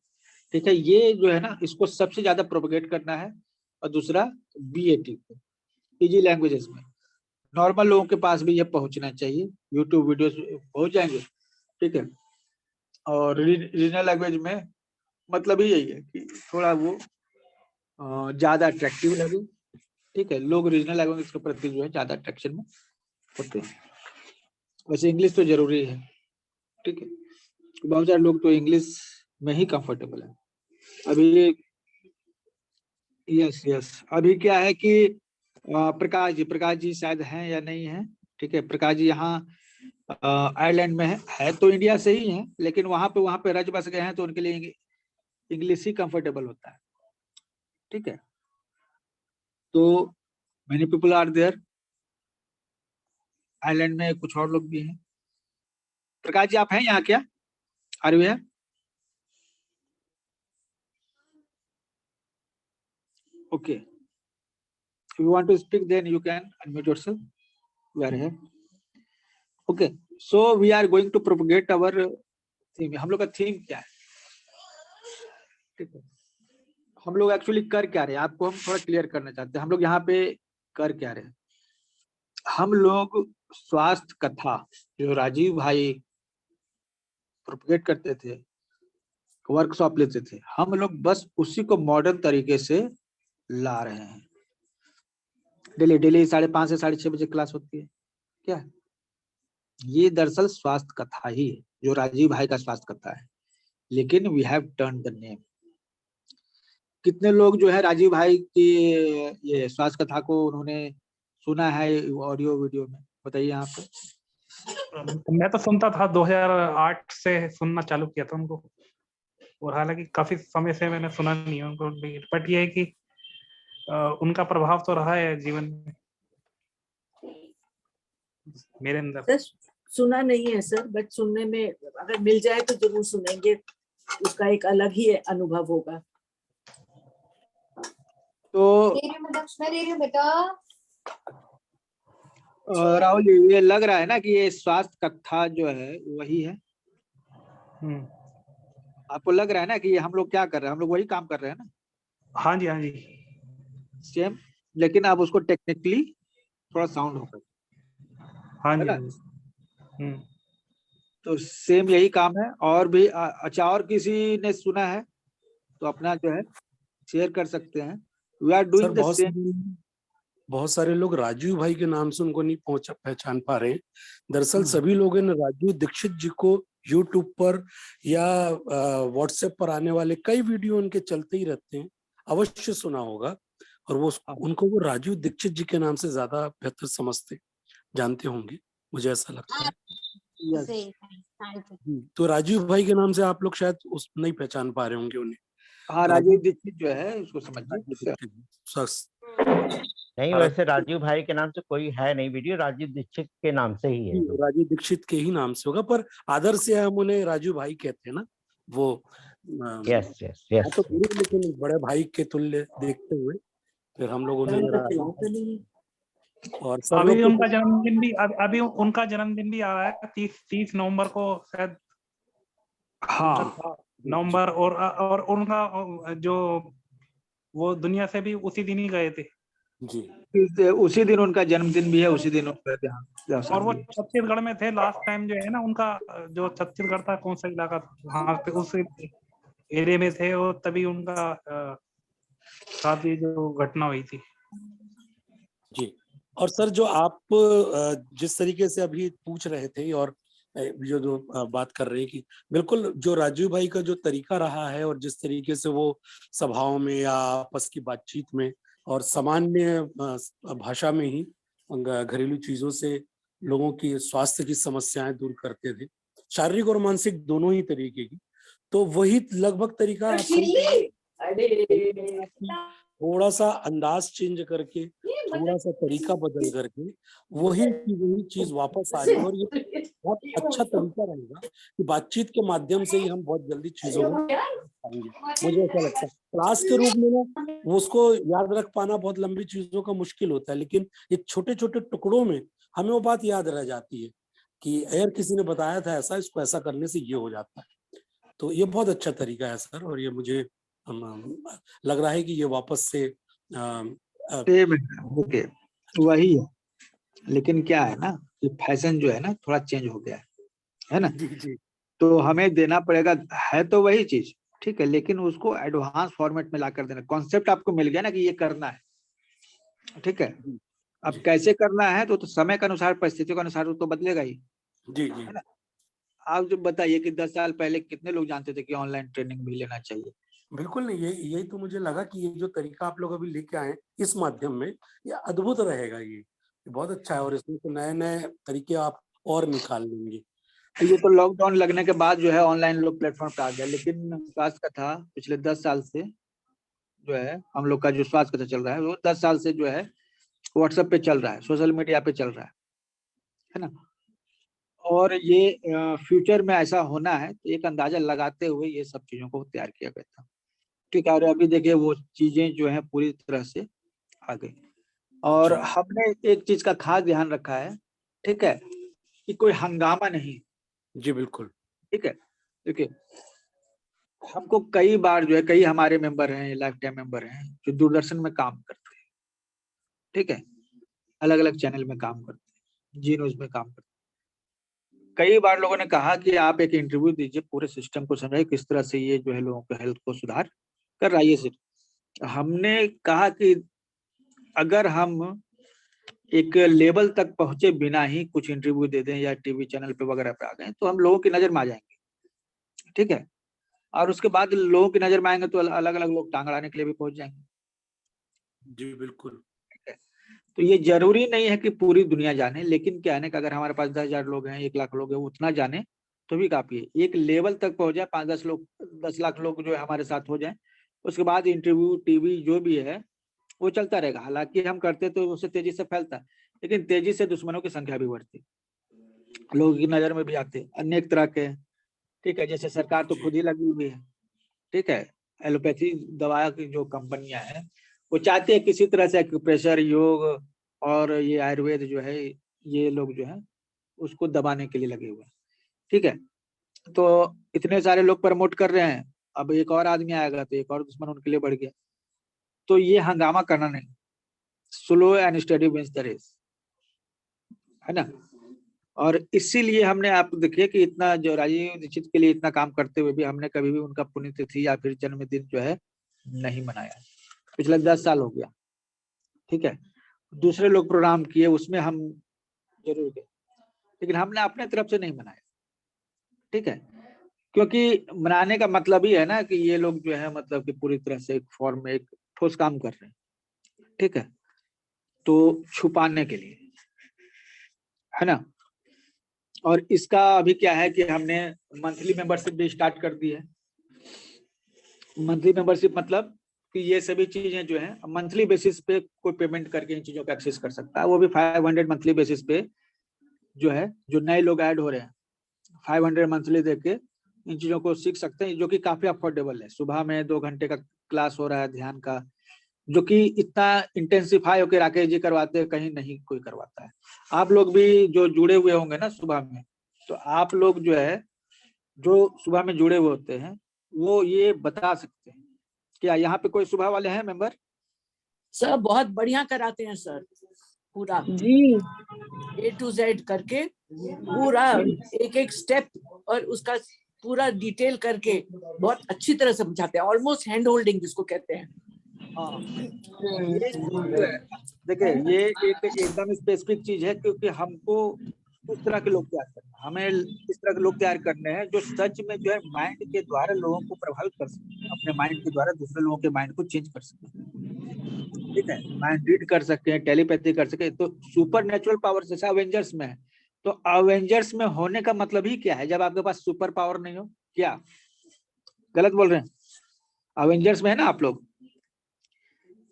ठीक है, ये जो है ना इसको सबसे ज्यादा प्रोपेगेट करना है। और दूसरा बीएटी को इजी लैंग्वेजेस में नॉर्मल लोगों के पास भी ये पहुंचना चाहिए, यूट्यूब वीडियोस पहुंच जाएंगे, ठीक है। और रीजनल लैंग्वेज में मतलब ही यही है कि थोड़ा वो ज्यादा अट्रैक्टिव लगे, ठीक है। लोग रीजनल लैंग्वेज के प्रति जो है ज्यादा अट्रैक्शन में होते हैं। वैसे इंग्लिश तो जरूरी है, ठीक है। बहुत सारे लोग तो इंग्लिश में ही कंफर्टेबल है। अभी यस अभी क्या है कि प्रकाश जी शायद हैं या नहीं है, ठीक है। प्रकाश जी यहाँ आयरलैंड में है तो इंडिया से ही है, लेकिन वहां पे रज बस गए हैं तो उनके लिए इंग्लिश ही कंफर्टेबल होता है, ठीक है। तो many people are there, Ireland में कुछ और लोग भी हैं। प्रकाश जी आप हैं यहाँ क्या? Are you here? Okay. If you want to speak, then you can unmute yourself. We are here. Okay. So we are going to propagate our theme. हम लोग का थीम क्या है? ठीक है। हम लोग एक्चुअली कर क्या रहे हैं, आपको हम थोड़ा क्लियर करना चाहते हैं। हम लोग यहाँ पे कर क्या रहे हैं? हम लोग स्वास्थ्य कथा जो राजीव भाई प्रोपगेट करते थे, वर्कशॉप लेते थे, हम लोग बस उसी को मॉडर्न तरीके से ला रहे हैं। डेली 5:30 से 6:30 बजे क्लास होती है क्या? ये दरअसल स्वास्थ्य कथा ही है, जो राजीव भाई का स्वास्थ्य कथा है, लेकिन we have turn the name. कितने लोग जो है राजीव भाई की ये स्वास्थ्य कथा को उन्होंने सुना है ऑडियो वीडियो में? बताइए यहाँ पे। मैं तो सुनता था, 2008 से सुनना चालू किया था उनको, और हालांकि काफी समय से मैंने सुना नहीं है उनको, बट ये है कि उनका प्रभाव तो रहा है जीवन में मेरे अंदर। सुना नहीं है सर, बट सुनने में अगर मिल जाए तो जरूर सुनेंगे, उसका एक अलग ही अनुभव होगा। तो राहुल जी, ये लग रहा है ना कि ये स्वास्थ्य कथा जो है वही है। आपको लग रहा है ना कि ये हम लोग क्या कर रहे हैं? हम लोग वही काम कर रहे हैं ना? हाँ जी, हाँ जी, सेम, लेकिन आप उसको टेक्निकली थोड़ा साउंड होगा। हाँ जी, तो सेम यही काम है। और भी अच्छा, और किसी ने सुना है तो अपना जो है शेयर कर सकते हैं। We are doing the same. बहुत सारे लोग राजीव भाई के नाम से उनको नहीं पहचान पा रहे। दरअसल सभी लोगों ने राजीव दीक्षित जी को यूट्यूब पर या व्हाट्सएप पर आने वाले कई वीडियो उनके चलते ही रहते हैं, अवश्य सुना होगा, और वो उनको वो राजीव दीक्षित जी के नाम से ज्यादा बेहतर समझते जानते होंगे, मुझे ऐसा लगता है। तो राजीव भाई के नाम से आप लोग शायद उस नहीं पहचान पा रहे होंगे उन्हें। हाँ, राजीव दीक्षित जो है उसको समझिए। नहीं, वैसे राजीव भाई के नाम से कोई है नहीं वीडियो, राजीव दीक्षित के नाम से ही है। राजीव दीक्षित के ही नाम से होगा, पर आदर से हम उन्हें राजीव भाई कहते हैं ना, वो यस यस यस, तो लेकिन बड़े भाई के तुल्य देखते हुए फिर हम लोग उन्हें और अभी उनका जन्मदिन भी अभी उनका जन्मदिन भी आ रहा है 30 नवंबर को शायद। हाँ, नवंबर। और उनका जो वो दुनिया से भी उसी दिन ही गए थे जी, उसी दिन उनका जन्मदिन भी है, उसी दिन और वो छत्तीसगढ़ में थे लास्ट टाइम जो है ना, उनका जो छत्तीसगढ़ था, कौन सा इलाका था, वहाँ पे उस एरिया में थे, और तभी उनका साथ ही जो घटना हुई थी। जी। और सर, जो आप जिस तरीके से अभी पूछ रहे थे और जो बात कर रहे हैं कि बिल्कुल जो राजीव भाई का जो तरीका रहा है और जिस तरीके से वो सभाओं में या आपस की बातचीत में और सामान्य भाषा में ही घरेलू चीजों से लोगों की स्वास्थ्य की समस्याएं दूर करते थे, शारीरिक और मानसिक दोनों ही तरीके की, तो वही लगभग तरीका थोड़ा सा अंदाज चेंज करके, थोड़ा सा तरीका बदल करके वही चीज वापस आ रही है। और ये बहुत अच्छा तरीका रहेगा कि बातचीत के माध्यम से ही हम बहुत जल्दी चीजों को पाएंगे। मुझे ऐसा लगता है क्लास के रूप में ना वो उसको याद रख पाना बहुत लंबी चीजों का मुश्किल होता है, लेकिन ये छोटे छोटे टुकड़ों में हमें वो बात याद रह जाती है कि यार किसी ने बताया था ऐसा, इसको ऐसा करने से ये हो जाता है। तो ये बहुत अच्छा तरीका है सर, और ये मुझे लग रहा है कि ये वापस से ओके वही है। लेकिन क्या है ना कि फैशन जो है ना थोड़ा चेंज हो गया है ना। जी जी। तो हमें देना पड़ेगा, है तो वही चीज, ठीक है, लेकिन उसको एडवांस फॉर्मेट में ला कर देना। कॉन्सेप्ट आपको मिल गया ना कि ये करना है, ठीक है। अब कैसे करना है तो समय के अनुसार, परिस्थितियों के अनुसार तो बदलेगा ही, जी जी है ना। आप जो बताइए कि 10 साल पहले कितने लोग जानते थे कि ऑनलाइन ट्रेनिंग भी लेना चाहिए। बिल्कुल नहीं, यही तो मुझे लगा कि ये जो तरीका आप लोग अभी लेके आए इस माध्यम में, ये अद्भुत रहेगा, ये बहुत अच्छा है, और इसमें तो नए नए तरीके आप और निकाल लेंगे। ये तो लॉकडाउन लगने के बाद जो है ऑनलाइन लोग प्लेटफॉर्म पे आ गया, लेकिन स्वास्थ्य कथा पिछले 10 साल से जो है हम लोग का जो स्वास्थ्य कथा चल रहा है वो 10 साल से जो है व्हाट्सएप पे चल रहा है, सोशल मीडिया पे चल रहा है ना। और ये फ्यूचर में ऐसा होना है तो एक अंदाजा लगाते हुए ये सब चीजों को तैयार किया गया था, ठीक है। और अभी देखिए वो चीजें जो है पूरी तरह से आ गई, और हमने एक चीज का खास ध्यान रखा है, ठीक है, कि कोई हंगामा नहीं। जी बिल्कुल, ठीक है, देखिए हमको कई बार जो है, कई हमारे मेंबर हैं, लाइफ टाइम मेंबर हैं जो दूरदर्शन में काम करते हैं, ठीक है, अलग अलग चैनल में काम करते हैं, जी न्यूज में काम करते हैं। कई बार लोगों ने कहा कि आप एक इंटरव्यू दीजिए, पूरे सिस्टम को समझाइए किस तरह से ये जो है लोगों के हेल्थ को सुधार कर रहा है ये सिर्फ। हमने कहा कि अगर हम एक लेवल तक पहुंचे बिना ही कुछ इंटरव्यू दे दें या टीवी चैनल पे वगैरह पे आ गए तो हम लोगों की नजर में आ जाएंगे, ठीक है। और उसके बाद लोगों की नजर में आएंगे तो अलग अलग लोग टांग अड़ाने के लिए भी पहुंच जाएंगे। जी बिल्कुल, तो ये जरूरी नहीं है कि पूरी दुनिया जाने, लेकिन क्या है ना कि अगर हमारे पास 10,000 लोग हैं, 1 लाख लोग हैं, उतना जाने तो भी काफी है। एक लेवल तक पहुंच जाए, 5-10 लोग, 10 लाख लोग जो है हमारे साथ हो जाए, उसके बाद इंटरव्यू टीवी जो भी है वो चलता रहेगा। हालांकि हम करते तो उससे तेजी से फैलता, लेकिन तेजी से दुश्मनों की संख्या भी बढ़ती, लोगों की नजर में भी आते अनेक तरह के, ठीक है। जैसे सरकार तो खुद ही लगी हुई है, ठीक है, एलोपैथी दवा की जो कंपनियां हैं वो चाहते हैं किसी तरह से एक्यूप्रेशर, योग और ये आयुर्वेद जो है, ये लोग जो है उसको दबाने के लिए लगे हुए हैं, ठीक है। तो इतने सारे लोग प्रमोट कर रहे हैं, अब एक और आदमी आएगा तो एक और दुश्मन उनके लिए बढ़ गया। तो ये हंगामा करना नहीं, slow and steady wins the race, है ना। और इसीलिए हमने, आप देखिए कि इतना जो राजीव दीक्षित के लिए इतना काम करते हुए भी हमने कभी भी उनका पुण्यतिथि या फिर जन्मदिन जो है नहीं मनाया। पिछले 10 साल हो गया, ठीक है। दूसरे लोग प्रोग्राम किए उसमें हम जरूर गए, लेकिन हमने अपने तरफ से नहीं मनाया, ठीक है। क्योंकि मनाने का मतलब ही है ना कि ये लोग जो है मतलब कि पूरी तरह से एक फॉर्म में एक ठोस काम कर रहे हैं, ठीक है, तो छुपाने के लिए, है ना। और इसका अभी क्या है कि हमने मंथली मेंबरशिप भी स्टार्ट कर दी है। मंथली मेंबरशिप मतलब कि ये सभी चीजें जो है मंथली बेसिस पे कोई पेमेंट करके इन चीजों का एक्सेस कर सकता है। वो भी 500 मंथली बेसिस पे जो है, जो नए लोग ऐड हो रहे हैं 500 मंथली देके इन चीजों को सीख सकते हैं, जो कि काफी अफोर्डेबल है। सुबह में 2 घंटे का क्लास हो रहा है ध्यान का, जो कि इतना इंटेंसिफाई होकर राकेश जी करवाते हैं, कहीं नहीं कोई करवाता है। आप लोग भी जो जुड़े हुए होंगे ना सुबह में, तो आप लोग जो है जो सुबह में जुड़े हुए होते हैं वो ये बता सकते हैं। क्या यहाँ पे कोई सुबह वाले हैं मेंबर? सर बहुत बढ़िया कराते हैं सर, पूरा जी A to Z करके पूरा एक एक स्टेप और उसका पूरा डिटेल करके बहुत अच्छी तरह समझाते हैं, ऑलमोस्ट हैंड होल्डिंग जिसको कहते हैं। हाँ, ये जो है देखिए ये एक एकदम स्पेसिफिक चीज है, क्योंकि हमको उस तरह के लोग तैयार करना, हमें इस तरह के लोग तैयार करने हैं जो सच में जो है माइंड के द्वारा लोगों को प्रभावित कर सके, अपने माइंड के द्वारा दूसरे लोगों के माइंड को चेंज कर सके, ठीक है, माइंड रीड कर सके, टेलीपैथी कर सके। तो सुपर नेचुरल पावर जैसा अवेंजर्स में है, तो अवेंजर्स में होने का मतलब ही क्या है जब आपके पास सुपर पावर नहीं हो? क्या गलत बोल रहे हैं? अवेंजर्स में है ना आप लोग,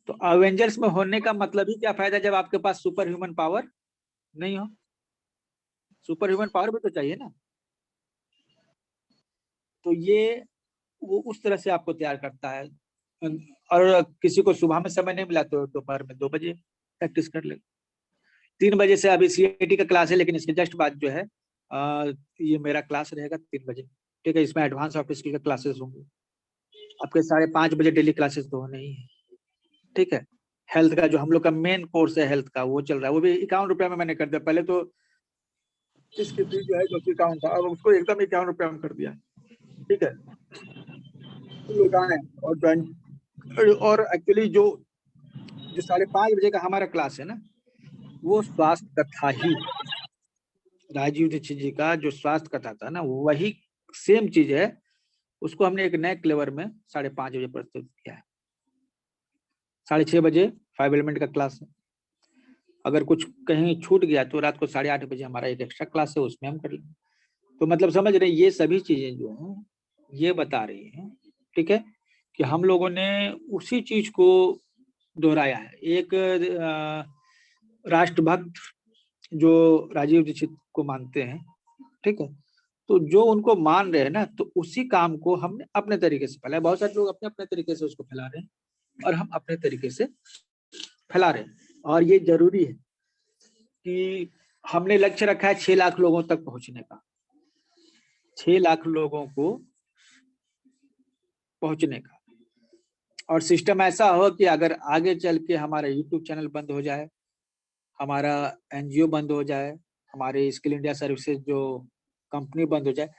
तो अवेंजर्स में होने का मतलब ही क्या फायदा जब आपके पास सुपर ह्यूमन पावर नहीं हो? सुपर ह्यूमन पावर भी तो चाहिए ना। तो ये वो उस तरह से आपको तैयार करता है। और किसी को सुबह में समय नहीं मिला तो दोपहर में 2 बजे प्रैक्टिस कर ले। 3 बजे से अभी CAT का क्लास है, लेकिन इसके जस्ट बाद जो है ये मेरा क्लास रहेगा 3 बजे, ठीक है। इसमें एडवांस ऑफ स्किल का क्लासेस होंगे आपके 5:30 बजे, डेली क्लासेस तो होने ही है, ठीक है। हेल्थ का जो हम लोग का मेन कोर्स है हेल्थ का वो चल रहा है, वो भी 51 रुपये में मैंने कर दिया। पहले तो इसकी फीस जो है 251 था, अब उसको एकदम 51 रुपया में कर दिया। ठीक है, तो लोग आए और ज्वाइन, और एक्चुअली जो 5:30 बजे का हमारा क्लास है ना, वो स्वास्थ्य कथा ही, राजीव दीक्षित जी का जो स्वास्थ्य कथा था ना, वही सेम चीज है, उसको हमने एक नए क्लेवर में 5:30 बजे प्रस्तुत किया है। 6:30 बजे 5 एलिमेंट का क्लास है, अगर कुछ कहीं छूट गया तो रात को 8:30 बजे हमारा एक एक्स्ट्रा क्लास है, उसमें हम कर लेंगे। तो मतलब समझ रहे हैं, ये सभी चीजें जो हैं ये बता रही हैं, ठीक है, कि हम लोगों ने उसी चीज को दोहराया है। एक राष्ट्रभक्त जो राजीव दीक्षित को मानते हैं, ठीक है, तो जो उनको मान रहे हैं ना, तो उसी काम को हमने अपने तरीके से फैलाया। बहुत सारे लोग अपने अपने तरीके से उसको फैला रहे हैं और हम अपने तरीके से फैला रहे हैं। और ये जरूरी है कि हमने लक्ष्य रखा है 6 लाख लोगों तक पहुंचने का, 6 लाख लोगों को पहुंचने का। और सिस्टम ऐसा हो कि अगर आगे चल के हमारा यूट्यूब चैनल बंद हो जाए, हमारा एनजीओ बंद हो जाए, हमारे स्किल इंडिया सर्विसेज जो कंपनी बंद हो जाए,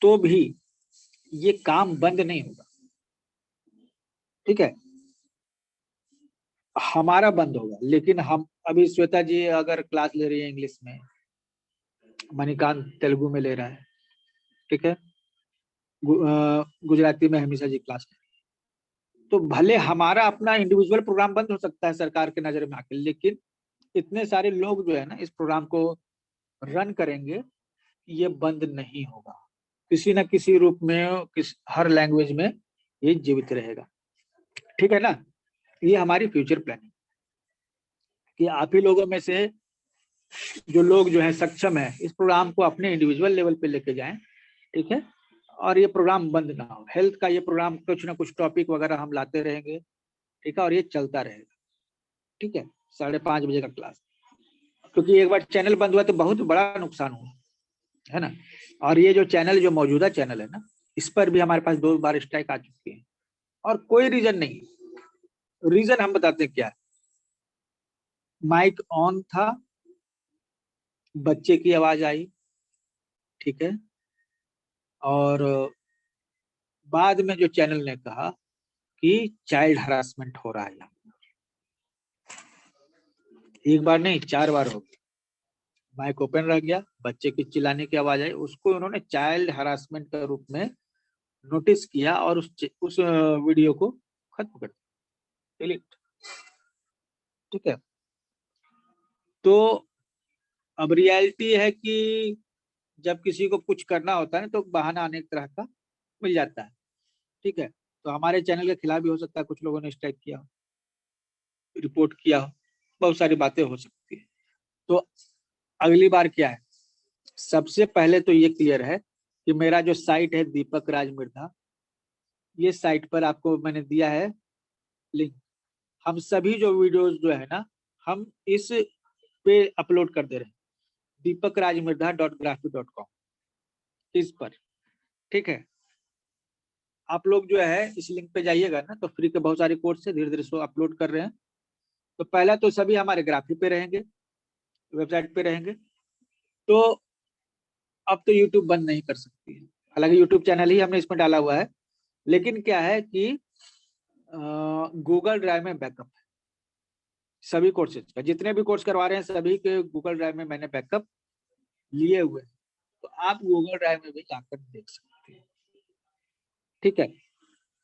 तो भी ये काम बंद नहीं होगा। ठीक है, हमारा बंद होगा, लेकिन हम अभी श्वेता जी अगर क्लास ले रही है इंग्लिश में, मणिकांत तेलुगु में ले रहा है, ठीक है, गुजराती में हमेशा जी क्लास ले रही है, तो भले हमारा अपना इंडिविजुअल प्रोग्राम बंद हो सकता है सरकार के नजर में आके, लेकिन इतने सारे लोग जो है ना इस प्रोग्राम को रन करेंगे, ये बंद नहीं होगा। किसी न किसी रूप में, हर लैंग्वेज में ये जीवित रहेगा। ठीक है ना, ये हमारी फ्यूचर प्लानिंग कि आप ही लोगों में से जो लोग जो है सक्षम है इस प्रोग्राम को अपने इंडिविजुअल लेवल पे लेके जाएं। ठीक है, और ये प्रोग्राम बंद ना हो। हेल्थ का ये प्रोग्राम कुछ ना कुछ टॉपिक वगैरह हम लाते रहेंगे, ठीक है, और ये चलता रहेगा। ठीक है, 5:30 बजे का क्लास, क्योंकि एक बार चैनल बंद हुआ तो बहुत बड़ा नुकसान हुआ है ना। और ये जो चैनल, जो मौजूदा चैनल है ना, इस पर भी हमारे पास 2 बार स्ट्राइक आ चुकी है और कोई रीजन नहीं। रीजन हम बताते हैं क्या है, माइक ऑन था, बच्चे की आवाज आई, ठीक है, और बाद में जो चैनल ने कहा कि चाइल्ड हरासमेंट हो रहा है, एक बार नहीं 4 बार हो गया, माइक ओपन रह गया, बच्चे की चिल्लाने की आवाज आई, उसको उन्होंने चाइल्ड हरासमेंट के रूप में नोटिस किया और उस वीडियो को खत्म कर दिया, डिलीट। ठीक है, तो अब रियलिटी है कि जब किसी को कुछ करना होता है तो बहाना अनेक तरह का मिल जाता है। ठीक है, तो हमारे चैनल के खिलाफ भी हो सकता है, कुछ लोगों ने स्ट्राइक किया हो, रिपोर्ट किया हो, बहुत सारी बातें हो सकती है। तो अगली बार क्या है, सबसे पहले तो ये क्लियर है कि मेरा जो साइट है दीपक राज मिर्धा, ये साइट पर आपको मैंने दिया है लिंक। हम सभी जो वीडियोस जो है ना, हम इस पे अपलोड कर दे रहे हैं, deepakrajmirda.graphy.com, इस पर। ठीक है, आप लोग जो है इस लिंक पे जाइएगा ना, तो फ्री के बहुत सारे कोर्स से धीरे धीरे सो अपलोड कर रहे हैं। तो पहला तो सभी हमारे ग्राफी पे रहेंगे, वेबसाइट पे रहेंगे। तो अब तो यूट्यूब बंद नहीं कर सकती है, हालांकि यूट्यूब चैनल ही हमने इसमें डाला हुआ है, लेकिन क्या है कि गूगल ड्राइव में बैकअप है सभी कोर्सेज का, जितने भी कोर्स करवा रहे हैं सभी के गूगल ड्राइव में मैंने बैकअप लिए हुए हैं, तो आप गूगल ड्राइव में भी जाकर देख सकते हैं। ठीक है,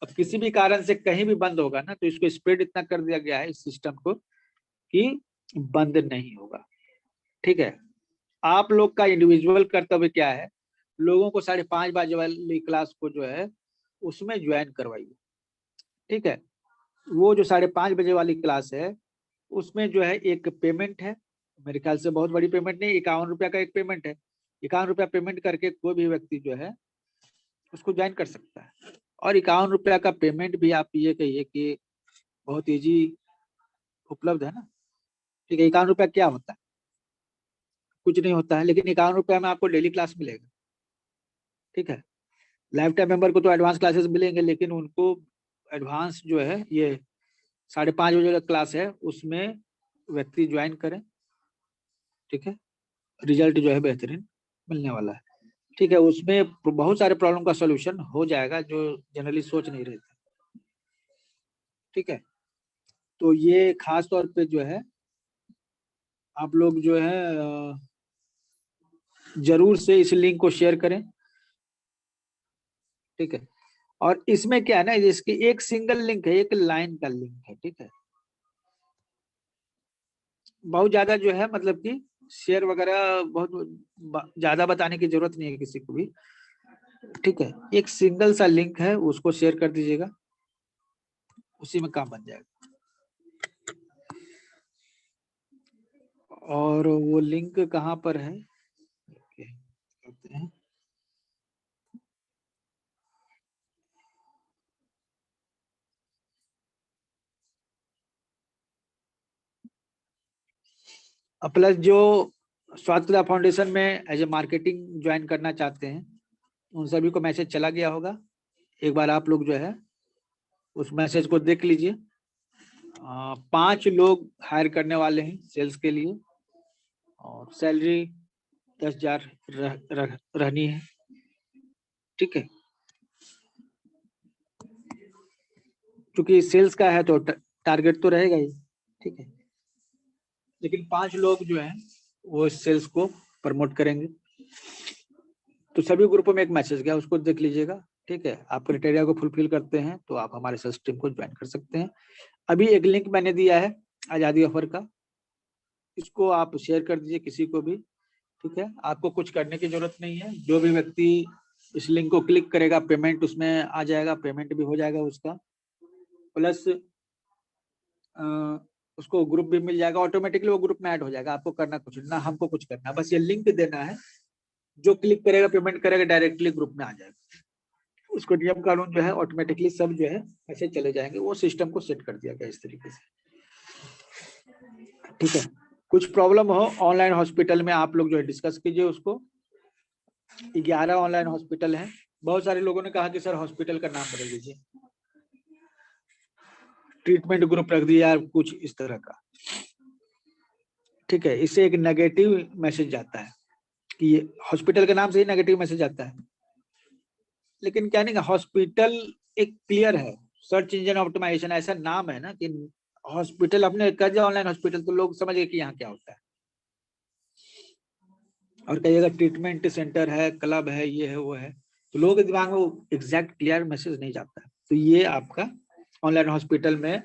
अब किसी भी कारण से कहीं भी बंद होगा ना, तो इसको स्प्रेड इतना कर दिया गया है इस सिस्टम को कि बंद नहीं होगा। ठीक है, आप लोग का इंडिविजुअल कर्तव्य क्या है, लोगों को 5:30 बजे वाली क्लास को जो है उसमें ज्वाइन करवाइए। ठीक है, वो जो 5:30 बजे वाली क्लास है उसमें जो है एक पेमेंट है, मेरे ख्याल से बहुत बड़ी पेमेंट नहीं, 51 रुपया का एक पेमेंट है। 51 रुपया पेमेंट करके कोई भी व्यक्ति जो है उसको ज्वाइन कर सकता है। और 51 रुपया का पेमेंट भी आप ये कहिए कि बहुत ईजी उपलब्ध है ना। ठीक है, 51 रुपया क्या होता है, कुछ नहीं होता है, लेकिन 51 रुपया में आपको डेली क्लास मिलेगा। ठीक है, लाइफ टाइम मेंबर को तो एडवांस क्लासेस मिलेंगे, लेकिन उनको एडवांस जो है ये 5:30 बजे का क्लास है उसमें व्यक्ति ज्वाइन करें। ठीक है, रिजल्ट जो है बेहतरीन मिलने वाला है। ठीक है, उसमें बहुत सारे प्रॉब्लम का सॉल्यूशन हो जाएगा जो जनरली सोच नहीं रहे थे। ठीक है, तो ये खास तौर पे जो है आप लोग जो है जरूर से इस लिंक को शेयर करें। ठीक है, और इसमें क्या है ना, इसकी एक सिंगल लिंक है, एक लाइन का लिंक है। ठीक है, बहुत ज्यादा जो है मतलब कि शेयर वगैरह बहुत ज्यादा बताने की जरूरत नहीं है किसी को भी। ठीक है, एक सिंगल सा लिंक है, उसको शेयर कर दीजिएगा, उसी में काम बन जाएगा। और वो लिंक कहाँ पर है कहते हैं, प्लस जो स्वास्थ्य फाउंडेशन में एज ए मार्केटिंग ज्वाइन करना चाहते हैं उन सभी को मैसेज चला गया होगा। एक बार आप लोग जो है उस मैसेज को देख लीजिए। 5 लोग हायर करने वाले हैं सेल्स के लिए और सैलरी 10,000 रहनी है। ठीक है, क्योंकि सेल्स का है तो टारगेट तो रहेगा ही। ठीक है, लेकिन 5 लोग जो हैं वो सेल्स को प्रमोट करेंगे। तो सभी ग्रुपों में एक मैसेज गया, उसको देख लीजिएगा। ठीक है, आप क्राइटेरिया को फुलफिल करते हैं तो आप हमारे सेल्स टीम को ज्वाइन कर सकते हैं। अभी एक लिंक मैंने दिया है आजादी ऑफर का, इसको आप शेयर कर दीजिए किसी को भी। ठीक है, आपको कुछ करने की जरूरत नहीं है। जो भी व्यक्ति इस लिंक को क्लिक करेगा पेमेंट उसमें आ जाएगा, पेमेंट भी हो जाएगा उसका, प्लस उसको ग्रुप भी मिल जाएगा, ऑटोमेटिकली वो ग्रुप में ऐड हो जाएगा। आपको करना कुछ ना, हमको कुछ करना, बस ये लिंक देना है। जो क्लिक करेगा पेमेंट करेगा डायरेक्टली ग्रुप में आ जाएगा। उसको नियम कानून जो है ऑटोमेटिकली सब जो है ऐसे चले जाएंगे। वो सिस्टम को सेट कर दिया गया इस तरीके से। ठीक है, कुछ प्रॉब्लम हो ऑनलाइन हॉस्पिटल में आप लोग जो है डिस्कस कीजिए उसको। 11 ऑनलाइन हॉस्पिटल है। बहुत सारे लोगों ने कहा कि सर हॉस्पिटल का नाम बदल दीजिए, ट्रीटमेंट ग्रुप रख दिया कुछ इस तरह का। ठीक है, इससे एक नेगेटिव मैसेज जाता है कि ये हॉस्पिटल के नाम से ही नेगेटिव मैसेज आता है। लेकिन क्या नहीं, हॉस्पिटल एक क्लियर है, सर्च इंजन ऑप्टिमाइजेशन ऐसा नाम है ना कि हॉस्पिटल अपने कर दिया ऑनलाइन हॉस्पिटल तो लोग समझ गए कि यहाँ क्या होता है। और कहिएगा ट्रीटमेंट सेंटर है, क्लब है, ये है वो है, तो लोगों के दिमाग में वो एग्जैक्ट क्लियर मैसेज नहीं जाता है। तो ये आपका ऑनलाइन हॉस्पिटल में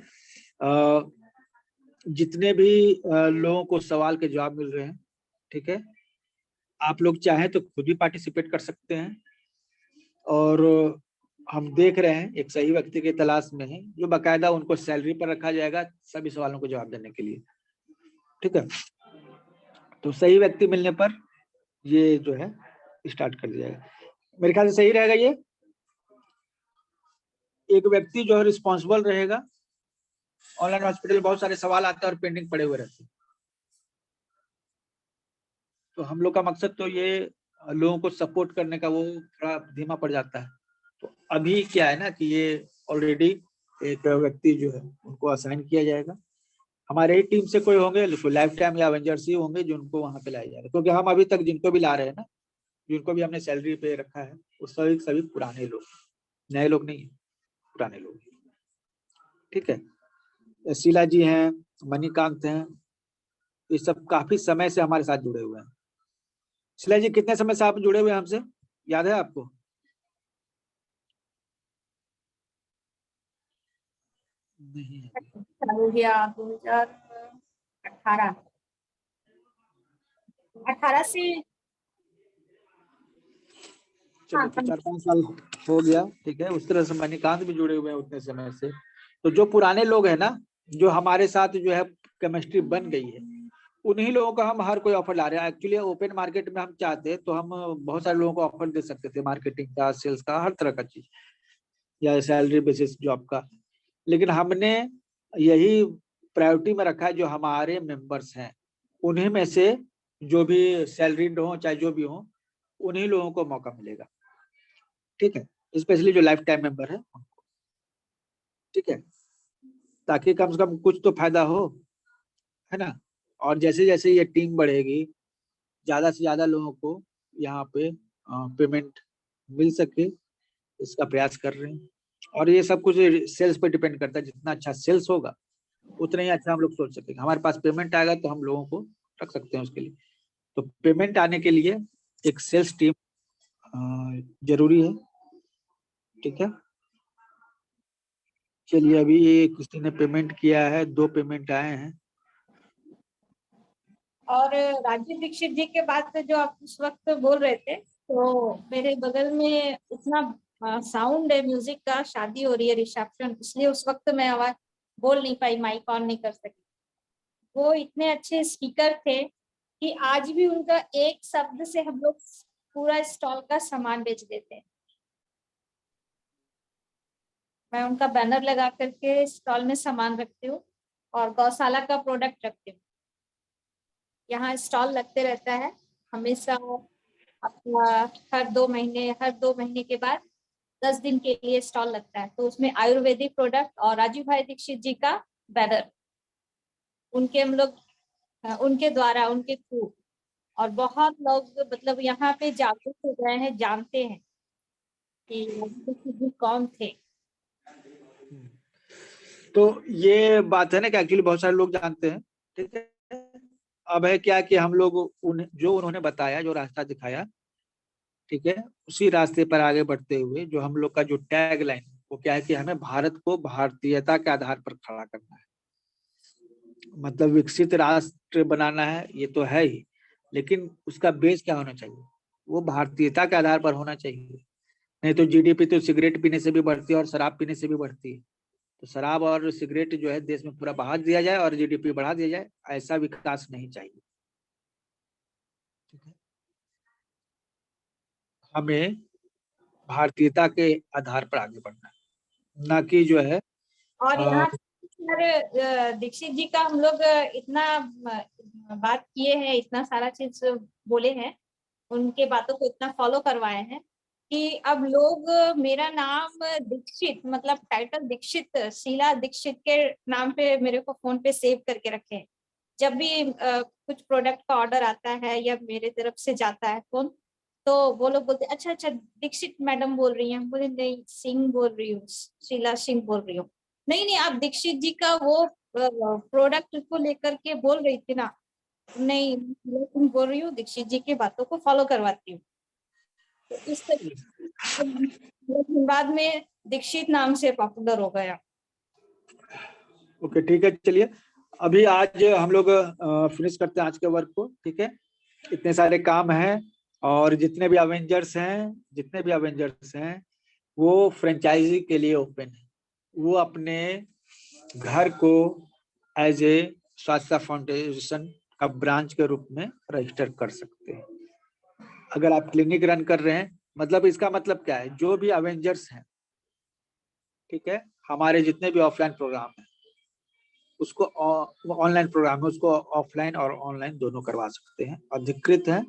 जितने भी लोगों को सवाल के जवाब मिल रहे हैं। ठीक है, आप लोग चाहें तो खुद भी पार्टिसिपेट कर सकते हैं। और हम देख रहे हैं एक सही व्यक्ति की तलाश में है जो बाकायदा उनको सैलरी पर रखा जाएगा सभी सवालों को जवाब देने के लिए। ठीक है, तो सही व्यक्ति मिलने पर ये जो है स्टार्ट कर दिया जाएगा। मेरे ख्याल से सही रहेगा ये। एक व्यक्ति जो है रिस्पॉन्सिबल रहेगा। ऑनलाइन हॉस्पिटल बहुत सारे सवाल आते हैं और पेंडिंग पड़े हुए रहते हैं। तो हम लोग का मकसद तो ये लोगों को सपोर्ट करने का, वो थोड़ा धीमा पड़ जाता है। तो अभी क्या है ना कि ये ऑलरेडी एक व्यक्ति जो है उनको असाइन किया जाएगा। हमारे ही टीम से कोई होंगे, लाइफ टाइम या एवेंजर्स ही होंगे जो उनको वहां पे लाया जाएगा। क्योंकि हम अभी तक जिनको भी ला रहे हैं ना, जिनको भी हमने सैलरी पे रखा है वो सभी पुराने लोग, नए लोग नहीं है, पुराने लोग। ठीक है, शीला जी हैं, मणिकांत हैं, ये सब काफी समय से हमारे साथ जुड़े हुए हैं। शीला जी कितने समय से आप जुड़े हुए हैं हमसे, याद है आपको? नहीं है। हो गया 2018 से। चलो तो 4-5 साल हो गया। ठीक है, उस तरह से मणिकांत भी जुड़े हुए हैं उतने समय से। तो जो पुराने लोग हैं ना, जो हमारे साथ जो है केमिस्ट्री बन गई है, उन्हीं लोगों का हम हर कोई ऑफर ला रहे हैं। एक्चुअली ओपन मार्केट में हम चाहते तो हम बहुत सारे लोगों को ऑफर दे सकते थे, मार्केटिंग का, सेल्स का, हर तरह का चीज, या सैलरी बेसिस जॉब का। लेकिन हमने यही प्रायोरिटी में रखा है जो हमारे मेंबर्स हैं उन्हीं में से जो भी सैलरीड हो चाहे जो भी हो, उन्हीं लोगों को मौका मिलेगा। ठीक है, स्पेशली जो लाइफ टाइम मेंबर है उनको। ठीक है, ताकि कम से कम कुछ तो फायदा हो, है ना। और जैसे जैसे ये टीम बढ़ेगी, ज्यादा से ज्यादा लोगों को यहाँ पे पेमेंट मिल सके, इसका प्रयास कर रहे हैं। और ये सब कुछ सेल्स पे डिपेंड करता है, जितना अच्छा सेल्स होगा उतना ही अच्छा हम लोग सोच सकेंगे। हमारे पास पेमेंट आएगा तो हम लोगों को रख सकते हैं उसके लिए। तो पेमेंट आने के लिए एक सेल्स टीम जरूरी है, ठीक है। चलिए, अभी ये किसी ने पेमेंट किया है, 2 पेमेंट आए हैं। और राजीव दीक्षित जी के बाद से जो आप उस वक्त बोल रहे थे, तो मेरे बगल में इतना साउंड है म्यूजिक का, शादी हो रही है, रिसेप्शन, इसलिए उस वक्त मैं आवाज बोल नहीं पाई, माइक ऑन नहीं कर सकी। वो इतने अच्छे स्पीकर थे कि आज भी उनका एक शब्द से हम लोग पूरा स्टॉल का सामान बेच देते हैं। मैं उनका बैनर लगा करके स्टॉल में सामान रखती हूँ और गौशाला का प्रोडक्ट रखती हूँ। यहाँ स्टॉल लगते रहता है हमेशा, अपना हर 2 महीने के बाद 10 दिन के लिए स्टॉल लगता है। तो उसमें आयुर्वेदिक प्रोडक्ट और राजीव भाई दीक्षित जी का बैनर, उनके हम लोग उनके द्वारा, उनके थ्रू, और बहुत लोग मतलब यहाँ पे जागरूक हो गए हैं, जानते हैं कि राजीव दीक्षित जी कौन थे। तो ये बात है ना कि एक्चुअली बहुत सारे लोग जानते हैं, ठीक है। अब है क्या कि हम लोग जो उन्होंने बताया, जो रास्ता दिखाया, ठीक है, उसी रास्ते पर आगे बढ़ते हुए जो हम लोग का जो टैग लाइन, वो क्या है कि हमें भारत को भारतीयता के आधार पर खड़ा करना है। मतलब विकसित राष्ट्र बनाना है, ये तो है ही, लेकिन उसका बेस क्या होना चाहिए? वो भारतीयता के आधार पर होना चाहिए। नहीं तो जीडीपी तो सिगरेट पीने से भी बढ़ती है और शराब पीने से भी बढ़ती है। तो शराब और सिगरेट जो है देश में पूरा बहा दिया जाए और जीडीपी बढ़ा दिया जाए, ऐसा विकास नहीं चाहिए, ठीक है। हमें भारतीयता के आधार पर आगे बढ़ना है, ना कि जो है और यहाँ पर दीक्षित जी का हम लोग इतना बात किए हैं, इतना सारा चीज बोले हैं, उनके बातों को इतना फॉलो करवाए हैं कि अब लोग मेरा नाम दीक्षित, मतलब टाइटल दीक्षित, शीला दीक्षित के नाम पे मेरे को फोन पे सेव करके रखे हैं। जब भी कुछ प्रोडक्ट का ऑर्डर आता है या मेरे तरफ से जाता है फोन, तो वो लोग बोलते अच्छा अच्छा दीक्षित मैडम बोल रही हैं। बोले नहीं, सिंह बोल रही हूँ, शीला सिंह बोल रही हूँ। नहीं नहीं, आप दीक्षित जी का वो प्रोडक्ट को लेकर के बोल रही थी ना। नहीं, मैं बोल रही हूँ, दीक्षित जी की बातों को फॉलो करवाती हूँ। तो इस तरीके बाद में दीक्षित नाम से पॉपुलर हो गया। ओके, ठीक है। चलिए, अभी आज हम लोग फिनिश करते हैं आज के वर्क को, ठीक है। इतने सारे काम हैं और जितने भी अवेंजर्स हैं वो फ्रेंचाइजी के लिए ओपन है। वो अपने घर को एज ए स्वास्थ्य फाउंडेशन का ब्रांच के रूप में रजिस्टर कर सकते हैं। अगर आप क्लिनिक रन कर रहे हैं, मतलब इसका मतलब क्या है, जो भी अवेंजर्स हैं, ठीक है, हमारे जितने भी ऑफलाइन प्रोग्राम हैं उसको ऑनलाइन प्रोग्राम है, उसको ऑफलाइन और ऑनलाइन दोनों करवा सकते हैं, अधिकृत है,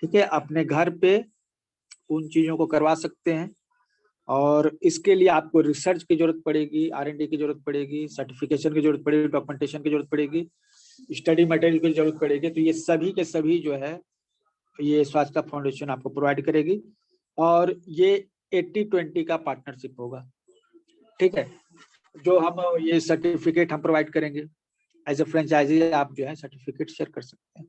ठीक है। अपने घर पे उन चीजों को करवा सकते हैं और इसके लिए आपको रिसर्च की जरूरत पड़ेगी, R&D की जरूरत पड़ेगी, सर्टिफिकेशन की जरूरत पड़ेगी, डॉक्यूमेंटेशन की जरूरत पड़ेगी, स्टडी मटेरियल की जरूरत पड़ेगी। तो ये सभी के सभी जो है ये स्वास्थ्य फाउंडेशन आपको प्रोवाइड करेगी और ये 80-20 का पार्टनरशिप होगा, ठीक है। जो हम ये सर्टिफिकेट हम प्रोवाइड करेंगे एज ए फ्रेंचाइजी, आप जो है सर्टिफिकेट शेयर कर सकते हैं,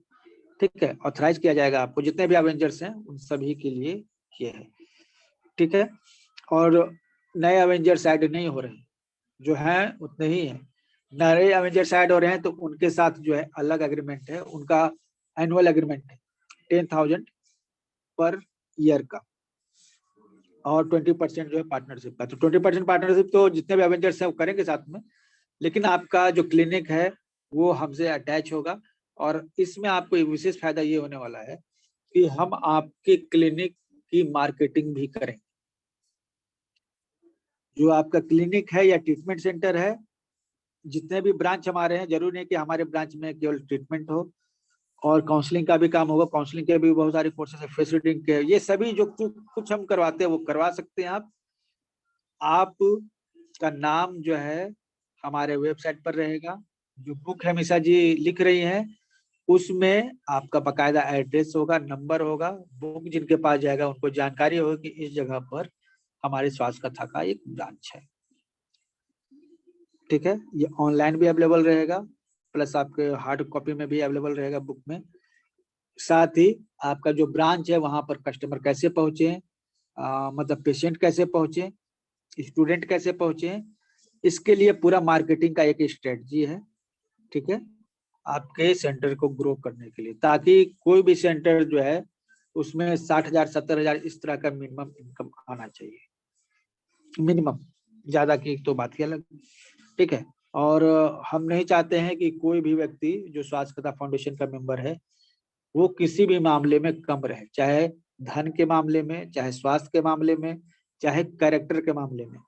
ठीक है। ऑथराइज किया जाएगा आपको, जितने भी अवेंजर्स हैं उन सभी के लिए ये है, ठीक है। और नए अवेंजर्स ऐड नहीं हो रहे, जो हैं उतने ही हैं। नए अवेंजर्स ऐड हो रहे हैं तो उनके साथ जो है अलग एग्रीमेंट है, उनका एनुअल एग्रीमेंट है 10,000 पर ईयर का और 20% जो है पार्टनरशिप का। तो 20% पार्टनरशिप तो जितने भी अवेंजर्स हैं वो करेंगे साथ में, लेकिन आपका जो क्लिनिक है वो हमसे अटैच होगा और इसमें आपको एक विशेष फायदा ये होने वाला है कि हम आपके क्लिनिक की मार्केटिंग भी करेंगे। जो आपका क्लिनिक है या ट्रीटमेंट सेंटर है, जितने भी ब्रांच हमारे हैं, जरूरी नहीं कि हमारे ब्रांच में केवल ट्रीटमेंट हो, और काउंसलिंग का भी काम होगा। काउंसलिंग के भी बहुत सारे कोर्सेज है, फेस रीडिंग के, ये सभी जो कुछ हम करवाते हैं वो करवा सकते हैं आप का नाम जो है हमारे वेबसाइट पर रहेगा। जो बुक है मिशा जी लिख रही हैं उसमें आपका बकायदा एड्रेस होगा, नंबर होगा, बुक जिनके पास जाएगा उनको जानकारी होगी कि इस जगह पर हमारे स्वास्थ्य कथा का एक ब्रांच है। ठीक है, ये ऑनलाइन भी अवेलेबल रहेगा, प्लस आपके हार्ड कॉपी में भी अवेलेबल रहेगा बुक में। साथ ही आपका जो ब्रांच है वहां पर कस्टमर कैसे पहुंचे, मतलब पेशेंट कैसे पहुंचे, स्टूडेंट कैसे पहुंचे, इसके लिए पूरा मार्केटिंग का एक स्ट्रेटजी है। ठीक है, आपके सेंटर को ग्रो करने के लिए, ताकि कोई भी सेंटर जो है उसमें 60,000 70,000 इस तरह का मिनिमम इनकम आना चाहिए, मिनिमम, ज्यादा की तो बात ही अलग। ठीक है, और हम नहीं चाहते हैं कि कोई भी व्यक्ति जो स्वास्थ्य कथा फाउंडेशन का मेंबर है वो किसी भी मामले में कम रहे, चाहे धन के मामले में, चाहे स्वास्थ्य के मामले में, चाहे कैरेक्टर के मामले में,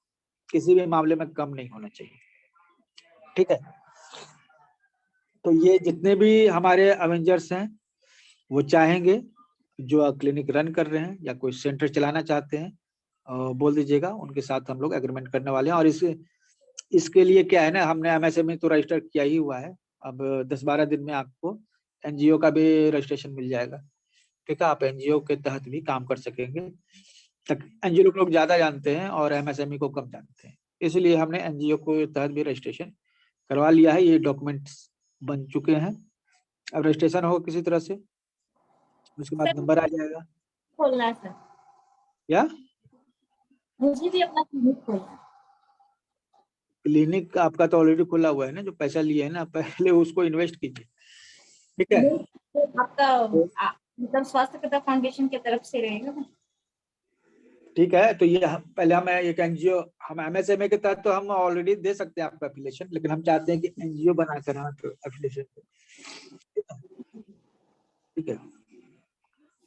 किसी भी मामले में कम नहीं होना चाहिए। ठीक है, तो ये जितने भी हमारे अवेंजर्स हैं वो चाहेंगे, जो क्लिनिक रन कर रहे हैं या कोई सेंटर चलाना चाहते हैं, बोल दीजिएगा, उनके साथ हम लोग एग्रीमेंट करने वाले हैं। और इसके लिए क्या है ना, हमने एमएसएमई तो रजिस्टर किया ही हुआ है, अब 10-12 दिन में आपको एनजीओ का भी रजिस्ट्रेशन मिल जाएगा। ठीक है, आप एनजीओ के तहत भी काम कर सकेंगे। एनजीओ लोग ज्यादा जानते हैं और एमएसएमई को कम जानते हैं, इसलिए हमने एनजीओ को तहत भी रजिस्ट्रेशन करवा लिया है। ये डॉक्यूमेंट्स बन चुके हैं, अब रजिस्ट्रेशन होगा किसी तरह से, उसके बाद नंबर आ जाएगा। खोलना है सर, क्या मुझे भी अपना क्लिनिक खोलना है। क्लिनिक आपका तो ऑलरेडी खुला हुआ है ना, जो पैसा लिए है ना, पहले उसको इन्वेस्ट कीजिए। ठीक है, आपका मतलब स्वास्थ्य कथा फाउंडेशन की तरफ से रहेगा ना? ठीक है, तो ये पहले हम एक एनजीओ, हम एमएसएमई के तहत तो हम ऑलरेडी दे सकते हैं आपका एफिलिएशन, लेकिन हम चाहते हैं कि एनजीओ बनाकर एफिलिएशन। ठीक है,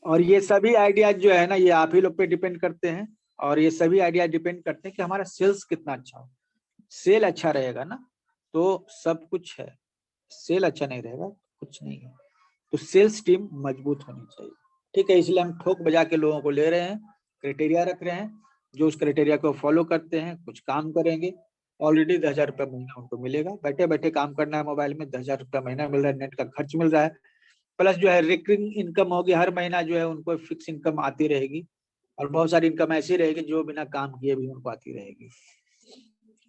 और ये सभी आइडियाज जो है ना, ये आप ही लोग पे डिपेंड करते हैं, और ये सभी आइडिया डिपेंड करते हैं कि हमारा सेल्स कितना अच्छा हो। सेल अच्छा रहेगा ना तो सब कुछ है, सेल अच्छा नहीं रहेगा कुछ नहीं है। तो सेल्स टीम मजबूत होनी चाहिए। ठीक है, इसलिए हम ठोक बजा के लोगों को ले रहे हैं, क्राइटेरिया रख रहे हैं, जो उस क्राइटेरिया को फॉलो करते हैं, कुछ काम करेंगे। ऑलरेडी 10,000 रुपया महीना उनको मिलेगा, बैठे बैठे काम करना है, मोबाइल में 10,000 रुपया महीना मिल रहा है, नेट का खर्च मिल रहा है, प्लस जो है रिकरिंग इनकम होगी, हर महीना जो है उनको फिक्स इनकम आती रहेगी, और बहुत सारी इनकम ऐसी रहेगी जो बिना काम किए भी उनको आती रहेगी।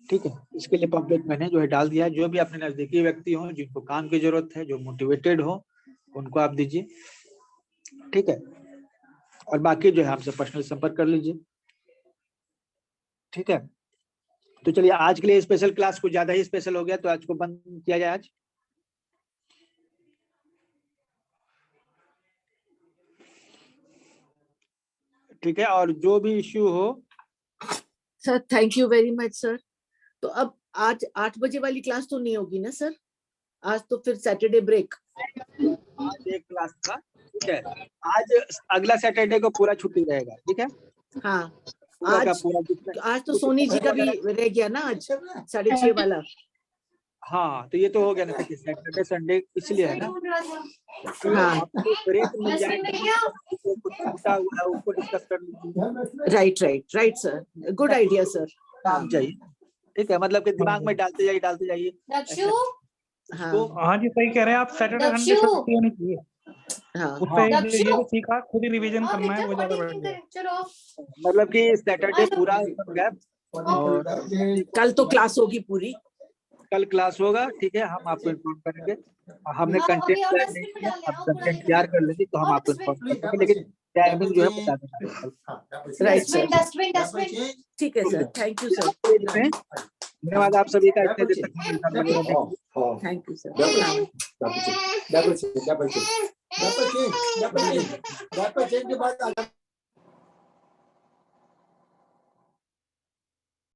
ठीक है, इसके लिए पब्लिक मैंने जो है डाल दिया है, जो भी अपने नजदीकी व्यक्ति हो जिनको काम की जरूरत है, जो मोटिवेटेड हो, उनको आप दीजिए। ठीक है, और बाकी जो है हमसे पर्सनल संपर्क कर लीजिए। ठीक है, तो चलिए आज के लिए स्पेशल क्लास कुछ ज्यादा ही स्पेशल हो गया, तो आज को बंद किया जाए आज। ठीक है, और जो भी इश्यू हो। Sir thank you very much sir. तो अब आज 8 बजे वाली क्लास तो नहीं होगी ना सर? आज तो फिर सैटरडे ब्रेक। आज एक क्लास था, ठीक है, आज अगला सैटरडे को पूरा छुट्टी रहेगा। ठीक है, हाँ पूरा आज तो सोनी जी का भी रह गया ना, आज 6:30 वाला। हाँ, तो ये तो हो गया ना, सैटरडे संडे इसलिए है ना। हाँ ब्रेक मिल जाएगा, उसको डिस्कस कर लीजिए। Right sir, good idea sir. काम चाहिए, ठीक है, मतलब कि दिमाग में डालते जाइए। हाँ जी, सही कह रहे हैं आप, सैटरडे संडे छुट्टी होनी चाहिए। उससे ये सीखा, खुद ही रिवीजन करना है, वो ज्यादा बढ़िया। मतलब कि सैटरडे पूरा गैप, और कल तो क्लास होगी पूरी, कल क्लास होगा। ठीक है, हम आपको इन्फॉर्म करेंगे। हमने कंटेंट तैयार नहीं किया, अब कंटेंट तैयार कर लेंगे तो हम आपको इन्फॉर्म करेंगे, लेकिन टाइमिंग जो है बता देना। राइट सर, ठीक है सर, थैंक यू सर। धन्यवाद आप सभी का इतने देर तक। Thank you sir. double check के बाद